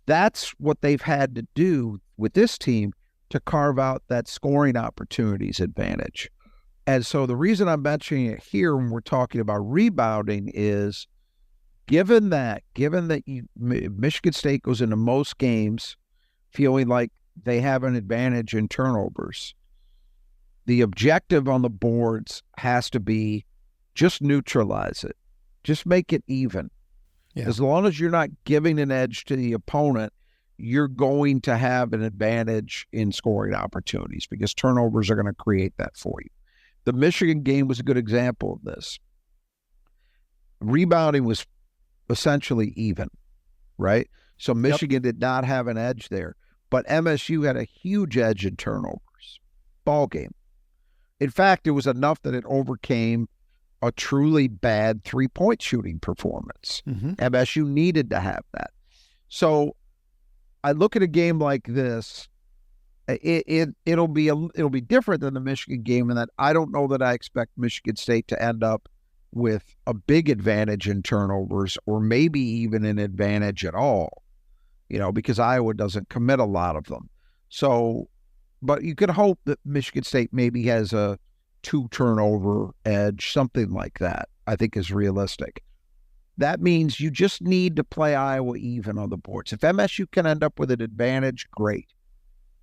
That's what they've had to do with this team to carve out that scoring opportunities advantage. And so the reason I'm mentioning it here when we're talking about rebounding is given that Michigan State goes into most games feeling like they have an advantage in turnovers, the objective on the boards has to be just neutralize it. Just make it even. Yeah. As long as you're not giving an edge to the opponent, you're going to have an advantage in scoring opportunities because turnovers are going to create that for you. The Michigan game was a good example of this. Rebounding was essentially even, right? So Michigan did not have an edge there, but MSU had a huge edge in turnovers. Ball game. In fact, it was enough that it overcame a truly bad three-point shooting performance. Mm-hmm. MSU needed to have that. So I look at a game like this, it'll be different than the Michigan game in that I don't know that I expect Michigan State to end up with a big advantage in turnovers or maybe even an advantage at all, because Iowa doesn't commit a lot of them. So, but you could hope that Michigan State maybe has a 2 turnover edge, something like that, I think is realistic. That means you just need to play Iowa even on the boards. If MSU can end up with an advantage, great.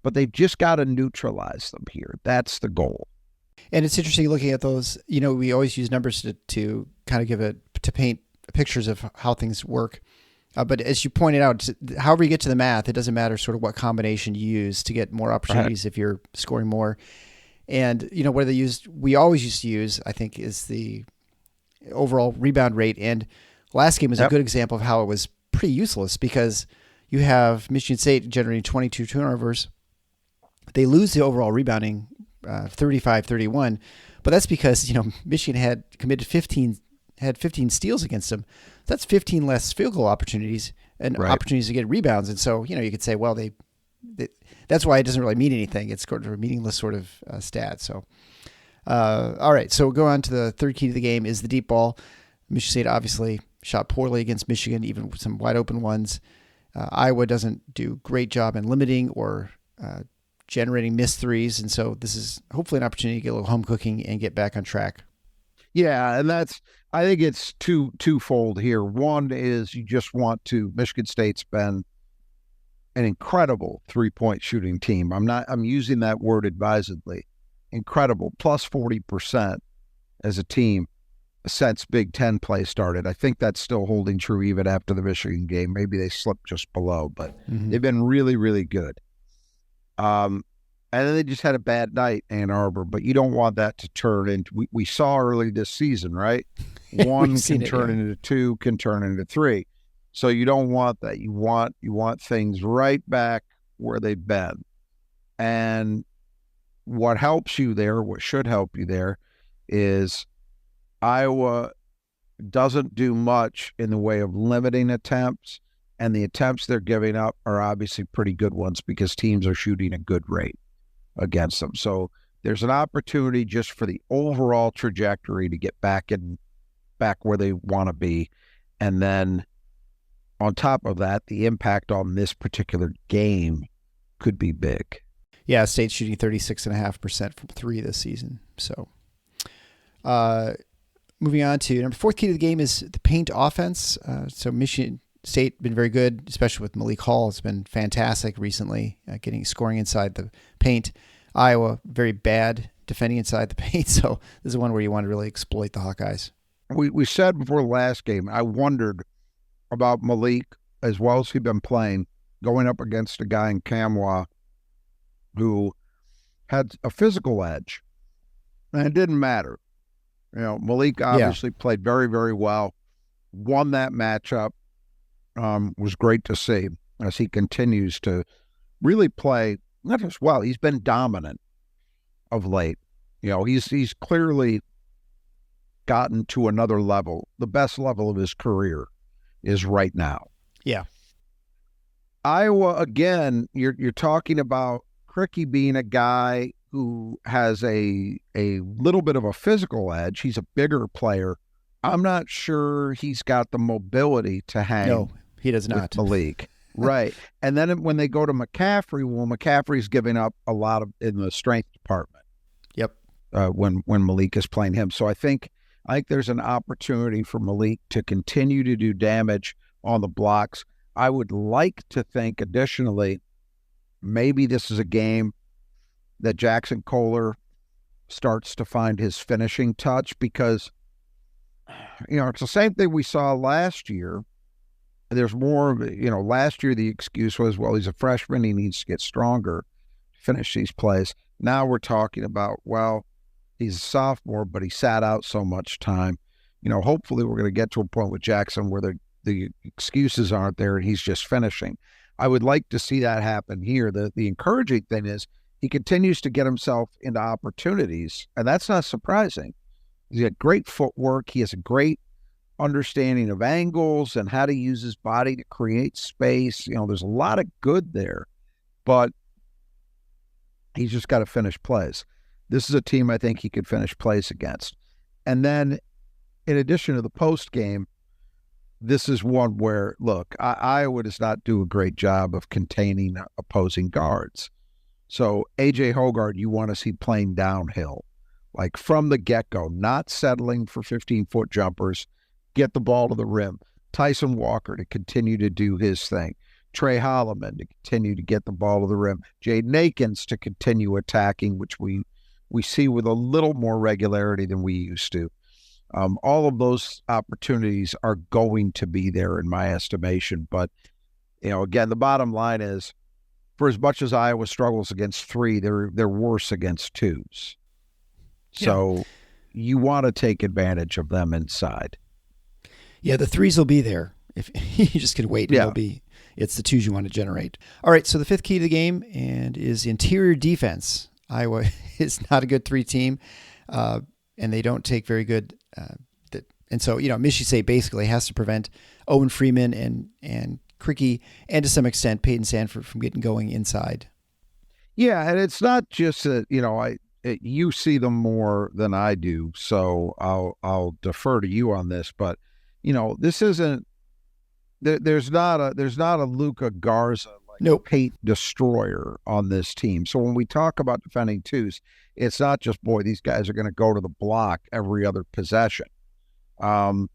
But they've just got to neutralize them here. That's the goal. And it's interesting looking at those, we always use numbers to kind of to paint pictures of how things work. But as you pointed out, however you get to the math, it doesn't matter sort of what combination you use to get more opportunities if you're scoring more. And, what we always used to use, I think, is the overall rebound rate. And last game was a good example of how it was pretty useless because you have Michigan State generating 22 turnovers. They lose the overall rebounding 35-31, but that's because, Michigan had committed 15 steals against them. That's 15 less field goal opportunities and opportunities to get rebounds. And so, you could say, well, they that's why it doesn't really mean anything. It's sort of a meaningless sort of stat. So, all right. So we'll go on to the third key to the game is the deep ball. Michigan State obviously shot poorly against Michigan, even with some wide open ones. Iowa doesn't do a great job in limiting or generating missed threes. And so this is hopefully an opportunity to get a little home cooking and get back on track. Yeah, and I think it's twofold here. One is you just want to, Michigan State's been an incredible 3-point shooting team. I'm using that word advisedly. Incredible, plus 40% as a team since Big Ten play started. I think that's still holding true even after the Michigan game. Maybe they slipped just below, but they've been really, really good. And then they just had a bad night, Ann Arbor, but you don't want that to turn into, we saw early this season, right? One can turn into two, can turn into three. So you don't want that. You want things right back where they've been. And what helps you there, what should help you there, is Iowa doesn't do much in the way of limiting attempts, and the attempts they're giving up are obviously pretty good ones because teams are shooting a good rate against them. So there's an opportunity just for the overall trajectory to get back where they want to be. And then on top of that, the impact on this particular game could be big. Yeah, State's shooting 36.5% from three this season. So moving on to number fourth key to the game is the paint offense. So Michigan State been very good, especially with Malik Hall. It's been fantastic recently, scoring inside the paint. Iowa, very bad defending inside the paint. So this is one where you want to really exploit the Hawkeyes. We said before the last game, I wondered about Malik, as well as he'd been playing, going up against a guy in Kamwa who had a physical edge. And it didn't matter. Malik obviously played very, very well, won that matchup. Was great to see as he continues to really play not just well, he's been dominant of late. He's clearly gotten to another level. The best level of his career is right now. Yeah. Iowa, again, you're talking about Cricky being a guy who has a little bit of a physical edge. He's a bigger player. I'm not sure he's got the mobility to hang. No, he does not. With Malik. Right. And then when they go to McCaffrey, McCaffrey's giving up a lot in the strength department. Yep. When Malik is playing him. So I think there's an opportunity for Malik to continue to do damage on the blocks. I would like to think additionally, maybe this is a game that Jackson Kohler starts to find his finishing touch because, it's the same thing we saw last year. There's more, last year the excuse was, well, he's a freshman, he needs to get stronger to finish these plays. Now we're talking about, well, he's a sophomore, but he sat out so much time. Hopefully we're going to get to a point with Jackson where the excuses aren't there and he's just finishing. I would like to see that happen here. The encouraging thing is he continues to get himself into opportunities, and that's not surprising. He's got great footwork. He has a great understanding of angles and how to use his body to create space. There's a lot of good there, but he's just got to finish plays. This is a team I think he could finish plays against. And then in addition to the post game, this is one where, look, Iowa does not do a great job of containing opposing guards. So A.J. Hoggard, you want to see playing downhill, like from the get-go, not settling for 15-foot jumpers, get the ball to the rim. Tyson Walker to continue to do his thing. Trey Holloman to continue to get the ball to the rim. Jaden Akins to continue attacking, which we see with a little more regularity than we used to. All of those opportunities are going to be there in my estimation. But, again, the bottom line is, for as much as Iowa struggles against three, they're worse against twos. So you want to take advantage of them inside. Yeah, the threes will be there. If you just can wait, it's the twos you want to generate. All right, so the fifth key to the game is interior defense. Iowa is not a good three team, and they don't take very good. And so, Michigan State basically has to prevent Owen Freeman and Cricky and to some extent Peyton Sanford from getting going inside. Yeah, and it's not just that, you see them more than I do, so I'll defer to you on this. But this isn't. There's not a Luka Garza Nope. paint destroyer on this team. So when we talk about defending twos, it's not just, boy, these guys are going to go to the block every other possession. They're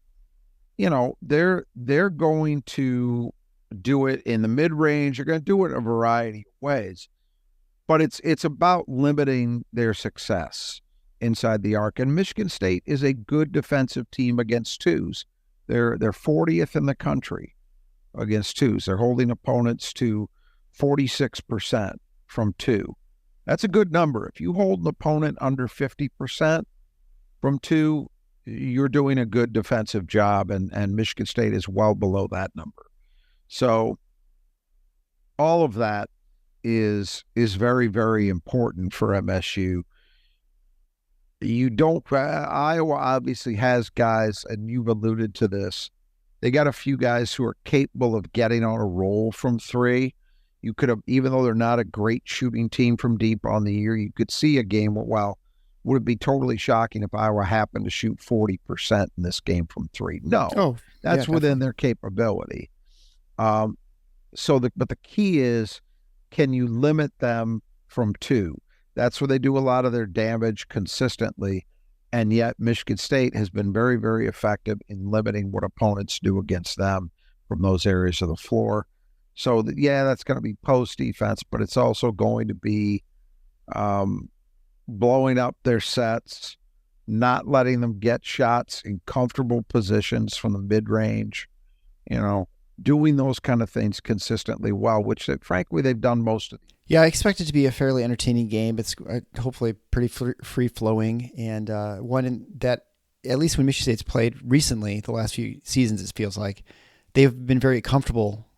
going to do it in the mid-range. They're going to do it in a variety of ways. But it's about limiting their success inside the arc. And Michigan State is a good defensive team against twos. They're 40th in the country against twos. They're holding opponents to 46% from two. That's a good number. If you hold an opponent under 50% from two, you're doing a good defensive job, and Michigan State is well below that number. So all of that is very, very important for MSU. Iowa obviously has guys, and you've alluded to this. They got a few guys who are capable of getting on a roll from three. You could have, even though they're not a great shooting team from deep on the year, you could see a game where, would it be totally shocking if Iowa happened to shoot 40% in this game from three? No, that's within their capability. But the key is, can you limit them from two? That's where they do a lot of their damage consistently. And yet Michigan State has been very, very effective in limiting what opponents do against them from those areas of the floor. So, that's going to be post defense, but it's also going to be blowing up their sets, not letting them get shots in comfortable positions from the mid-range, doing those kind of things consistently well, which frankly they've done most of the. Yeah, I expect it to be a fairly entertaining game. It's hopefully pretty free-flowing, and one that, at least when Michigan State's played recently, the last few seasons, it feels like, they've been very comfortable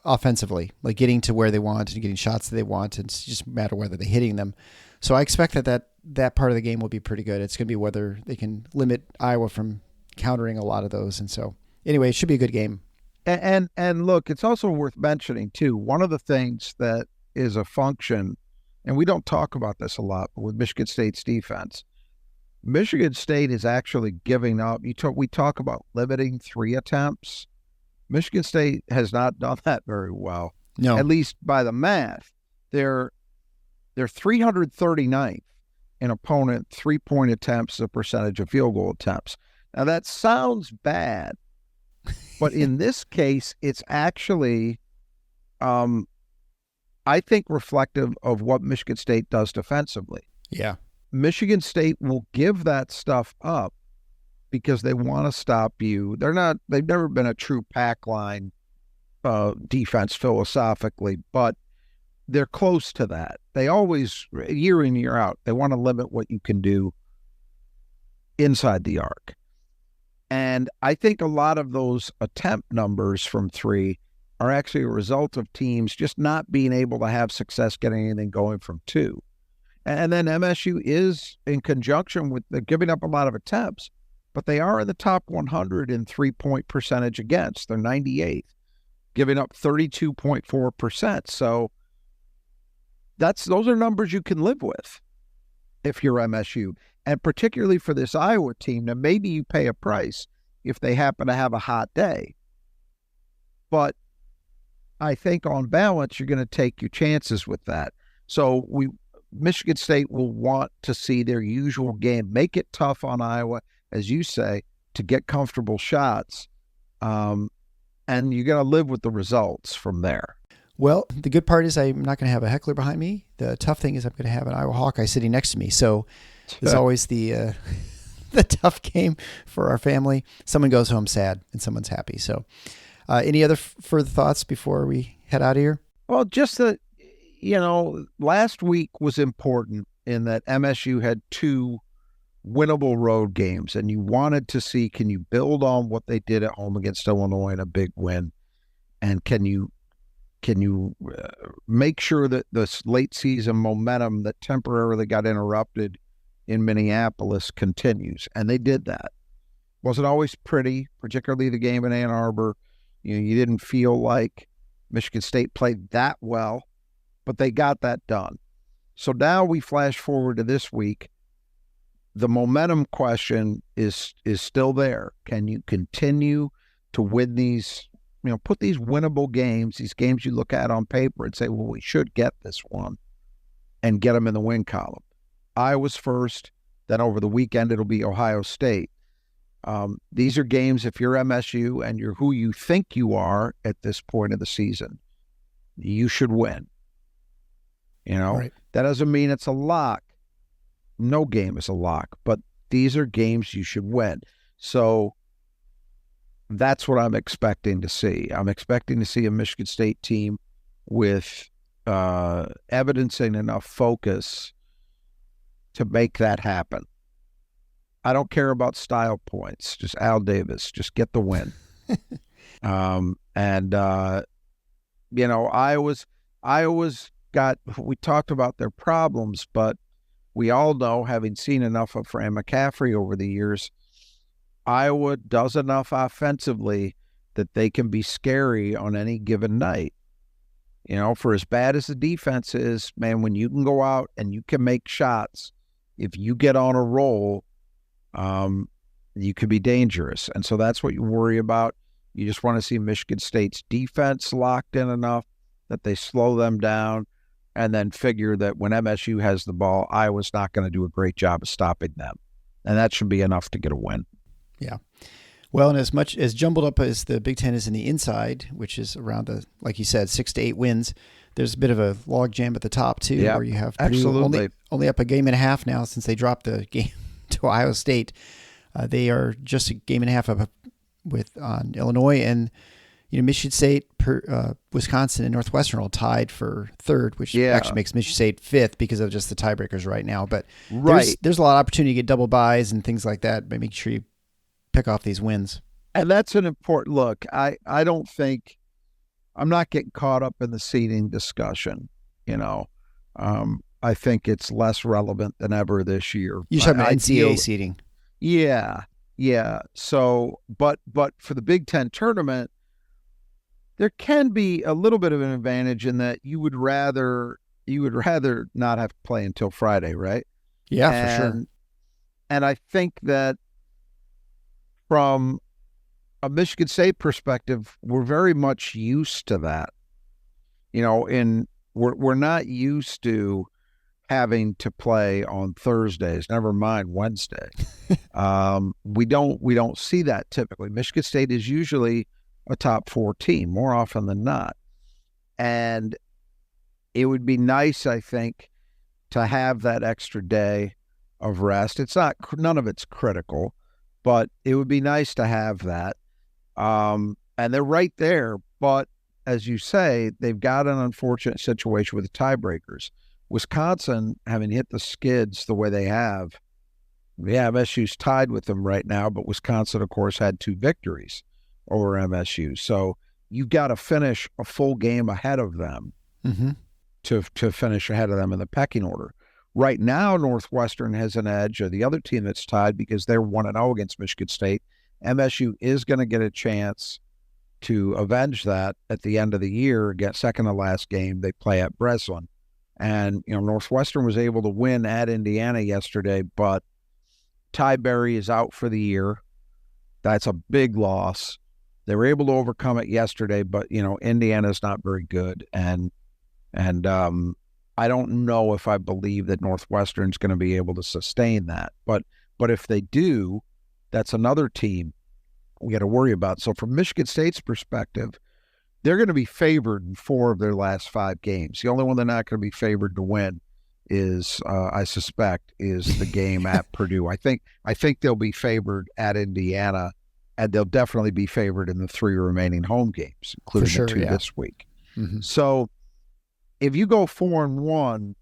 offensively, like getting to where they want and getting shots that they want, and it's just a matter of whether they're hitting them. So I expect that part of the game will be pretty good. It's going to be whether they can limit Iowa from countering a lot of those. And so anyway, it should be a good game. And look, it's also worth mentioning too, one of the things that is a function, and we don't talk about this a lot, but with Michigan State's defense, Michigan State is actually giving up. We talk about limiting three attempts. Michigan State has not done that very well. No. At least by the math. They're 339th in opponent three-point attempts as a percentage of field goal attempts. Now that sounds bad, but in this case, it's actually, I think, reflective of what Michigan State does defensively. Yeah. Michigan State will give that stuff up because they want to stop you. They've never been a true pack line defense philosophically, but they're close to that. They always, year in, year out, they want to limit what you can do inside the arc. And I think a lot of those attempt numbers from three are actually a result of teams just not being able to have success getting anything going from two. And then MSU is, in conjunction with the giving up a lot of attempts, but they are in the top 100 in three-point percentage against. They're 98th, giving up 32.4%. So those are numbers you can live with if you're MSU. And particularly for this Iowa team, now maybe you pay a price if they happen to have a hot day. But I think on balance, you're going to take your chances with that. So Michigan State will want to see their usual game, make it tough on Iowa, as you say, to get comfortable shots. And you're going to live with the results from there. Well, the good part is I'm not going to have a heckler behind me. The tough thing is I'm going to have an Iowa Hawkeye sitting next to me. So it's always the tough game for our family. Someone goes home sad and someone's happy. So any other further thoughts before we head out of here? Well, just that, last week was important in that MSU had two winnable road games, and you wanted to see, can you build on what they did at home against Illinois in a big win? And can you make sure that this late season momentum that temporarily got interrupted in Minneapolis continues? And they did that. Wasn't always pretty, particularly the game in Ann Arbor. You didn't feel like Michigan State played that well, but they got that done. So now we flash forward to this week. The momentum question is still there. Can you continue to win these, put these winnable games, these games you look at on paper and say, well, we should get this one, and get them in the win column? Iowa's first, then over the weekend it'll be Ohio State. These are games, if you're MSU and you're who you think you are at this point of the season, you should win. Right. That doesn't mean it's a lock. No game is a lock, but these are games you should win. So that's what I'm expecting to see. I'm expecting to see a Michigan State team with evidencing enough focus to make that happen. I don't care about style points. Just Al Davis. Just get the win. Iowa's got, we talked about their problems, but we all know, having seen enough of Fran McCaffrey over the years, Iowa does enough offensively that they can be scary on any given night. For as bad as the defense is, man, when you can go out and you can make shots, if you get on a roll, you could be dangerous. And so that's what you worry about. You just want to see Michigan State's defense locked in enough that they slow them down, and then figure that when MSU has the ball, Iowa's not going to do a great job of stopping them. And that should be enough to get a win. Yeah. Well, and as much as jumbled up as the Big Ten is in the inside, which is around like you said, 6 to 8 wins, there's a bit of a log jam at the top too, where you have Purdue only up a game and a half now since they dropped the game to Ohio State. They are just a game and a half up on Illinois, and Michigan State, Wisconsin, and Northwestern all tied for third, which actually makes Michigan State fifth because of just the tiebreakers right now. But there's a lot of opportunity to get double buys and things like that by making sure you pick off these wins. And that's an important look. I don't think, I'm not getting caught up in the seeding discussion. I think it's less relevant than ever this year. You're talking about NCAA seeding. Yeah. So, but for the Big Ten tournament, there can be a little bit of an advantage in that you would rather not have to play until Friday, right? Yeah, for sure. And I think that from a Michigan State perspective, we're very much used to that. We're not used to having to play on Thursdays, never mind Wednesday. We don't see that typically. Michigan State is usually a top 4 team more often than not. And it would be nice, I think, to have that extra day of rest. None of it's critical, but it would be nice to have that. And they're right there. But as you say, they've got an unfortunate situation with the tiebreakers. Wisconsin, having hit the skids the way they have, MSU's tied with them right now, but Wisconsin, of course, had 2 victories over MSU. So you've got to finish a full game ahead of them to finish ahead of them in the pecking order. Right now, Northwestern has an edge, or the other team that's tied, because they're 1-0 against Michigan State. MSU is going to get a chance to avenge that at the end of the year. Second to last game, they play at Breslin. And, Northwestern was able to win at Indiana yesterday, but Ty Berry is out for the year. That's a big loss. They were able to overcome it yesterday, but, Indiana's not very good. And I don't know if I believe that Northwestern's going to be able to sustain that. But if they do, that's another team we got to worry about. So from Michigan State's perspective, they're going to be favored in 4 of their last 5 games. The only one they're not going to be favored to win is, I suspect, is the game at Purdue. I think they'll be favored at Indiana, and they'll definitely be favored in the 3 remaining home games, including the 2 this week. Mm-hmm. So if you go 4-1,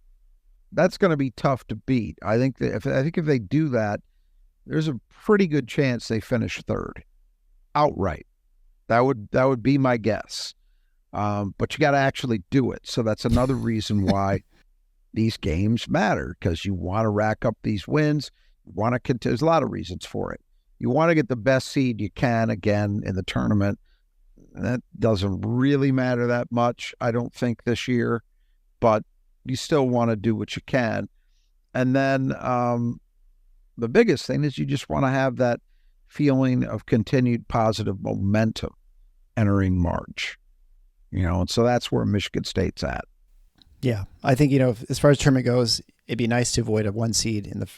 that's going to be tough to beat. I think if they do that, there's a pretty good chance they finish 3rd outright. That would be my guess. But you got to actually do it. So that's another reason why these games matter, because you want to rack up these wins. You want to there's a lot of reasons for it. You want to get the best seed you can again in the tournament. That doesn't really matter that much, I don't think, this year, but you still want to do what you can. And then the biggest thing is you just want to have that feeling of continued positive momentum entering March, and so that's where Michigan State's at. Yeah. I think, as far as tournament goes, it'd be nice to avoid a 1 seed in the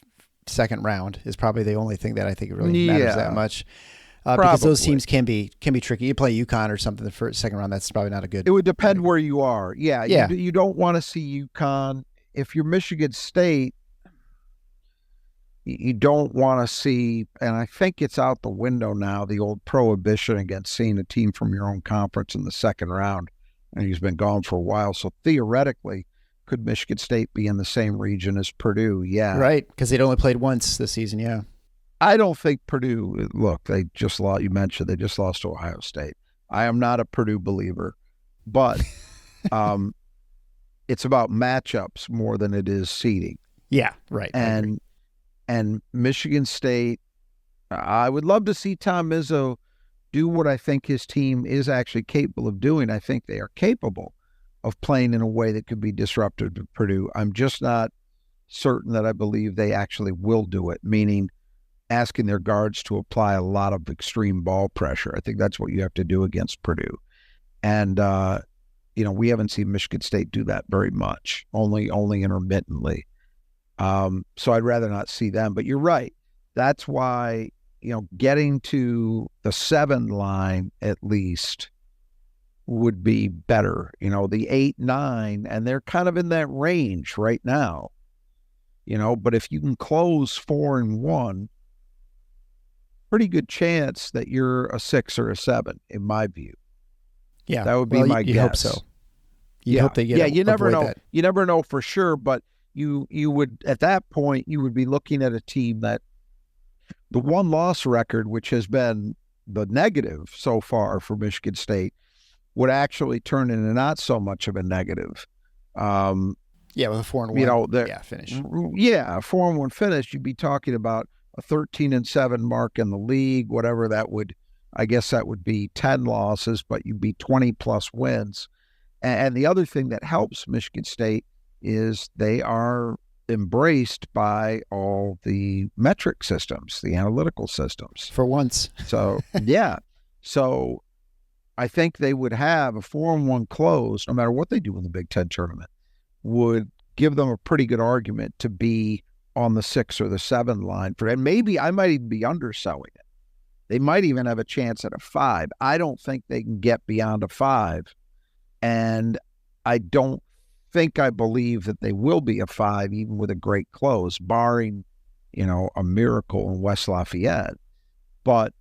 second round is probably the only thing that I think really matters that much. Because those teams can be tricky. You play UConn or something the second round, that's probably not a good. It would depend where you are. Yeah. You don't want to see UConn. If you're Michigan State, you don't want to see, and I think it's out the window now, the old prohibition against seeing a team from your own conference in the second round. And he's been gone for a while. So theoretically, could Michigan State be in the same region as Purdue? Yeah. Right, because they'd only played once this season, yeah. I don't think Purdue, look, they just lost, you mentioned they just lost to Ohio State. I am not a Purdue believer, but it's about matchups more than it is seeding. Yeah, right. And Michigan State, I would love to see Tom Izzo do what I think his team is actually capable of doing. I think they are capable of playing in a way that could be disruptive to Purdue. I'm just not certain that I believe they actually will do it, meaning asking their guards to apply a lot of extreme ball pressure. I think that's what you have to do against Purdue. And, we haven't seen Michigan State do that very much, only intermittently. So I'd rather not see them. But you're right. That's why, getting to the 7 line at least would be better. The 8, 9, and they're kind of in that range right now. But if you can close 4-1, pretty good chance that you're a 6 or a 7, in my view. Yeah, that would be my guess. You hope so. You hope they get. You never know. That. You never know for sure, but you would, at that point, you would be looking at a team that the 1-loss record, which has been the negative so far for Michigan State, would actually turn into not so much of a negative. With a 4-1 finish. Yeah, a 4-1 finish, you'd be talking about a 13-7 mark in the league, whatever that would, I guess that would be 10 losses, but you'd be 20-plus wins. And the other thing that helps Michigan State is they are embraced by all the metric systems, the analytical systems. For once. So, yeah. So I think they would have a 4-1 close, no matter what they do in the Big Ten tournament, would give them a pretty good argument to be on the 6 or the 7 line. And maybe I might even be underselling it. They might even have a chance at a 5. I don't think they can get beyond a 5. And I don't think I believe that they will be a 5, even with a great close, barring, a miracle in West Lafayette. But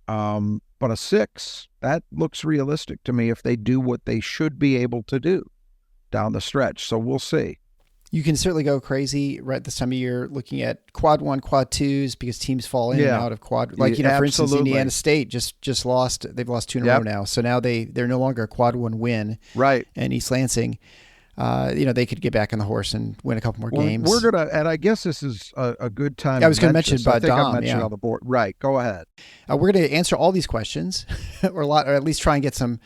a 6, that looks realistic to me if they do what they should be able to do down the stretch. So we'll see. You can certainly go crazy right this time of year looking at quad 1, quad 2s because teams fall in and out of quad. Like, for instance, Indiana State just lost. They've lost 2 in a row now. So now they're no longer a quad 1 win. Right. And East Lansing, they could get back on the horse and win a couple more games. We're going to, and I guess this is a good time. I was going to mention about Dom. I mentioned on the board. Right. Go ahead. We're going to answer all these questions or at least try and get some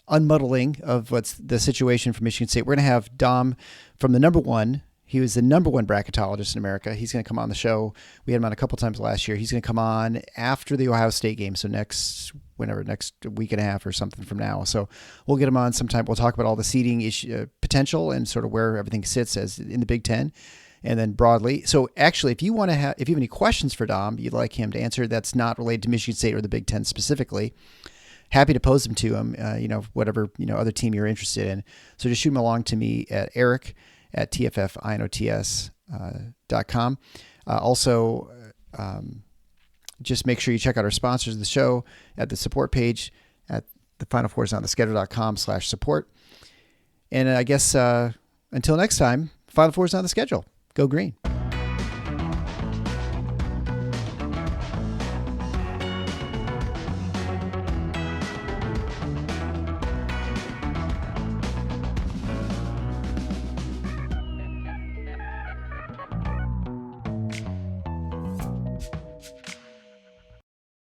unmuddling of what's the situation for Michigan State. We're going to have Dom from the number 1. He was the number 1 bracketologist in America. He's going to come on the show. We had him on a couple times last year. He's going to come on after the Ohio State game. So next week and a half or something from now. So we'll get him on sometime. We'll talk about all the seeding potential and sort of where everything sits as in the Big Ten and then broadly. So actually, if you have any questions for Dom, you'd like him to answer that's not related to Michigan State or the Big Ten specifically, happy to pose them to him, whatever, other team you're interested in. So just shoot them along to me at eric@tffinots.com. Also, just make sure you check out our sponsors of the show at the support page at the Final Fours on the schedule.com/support. And I guess until next time, Final Fours on the schedule. Go green.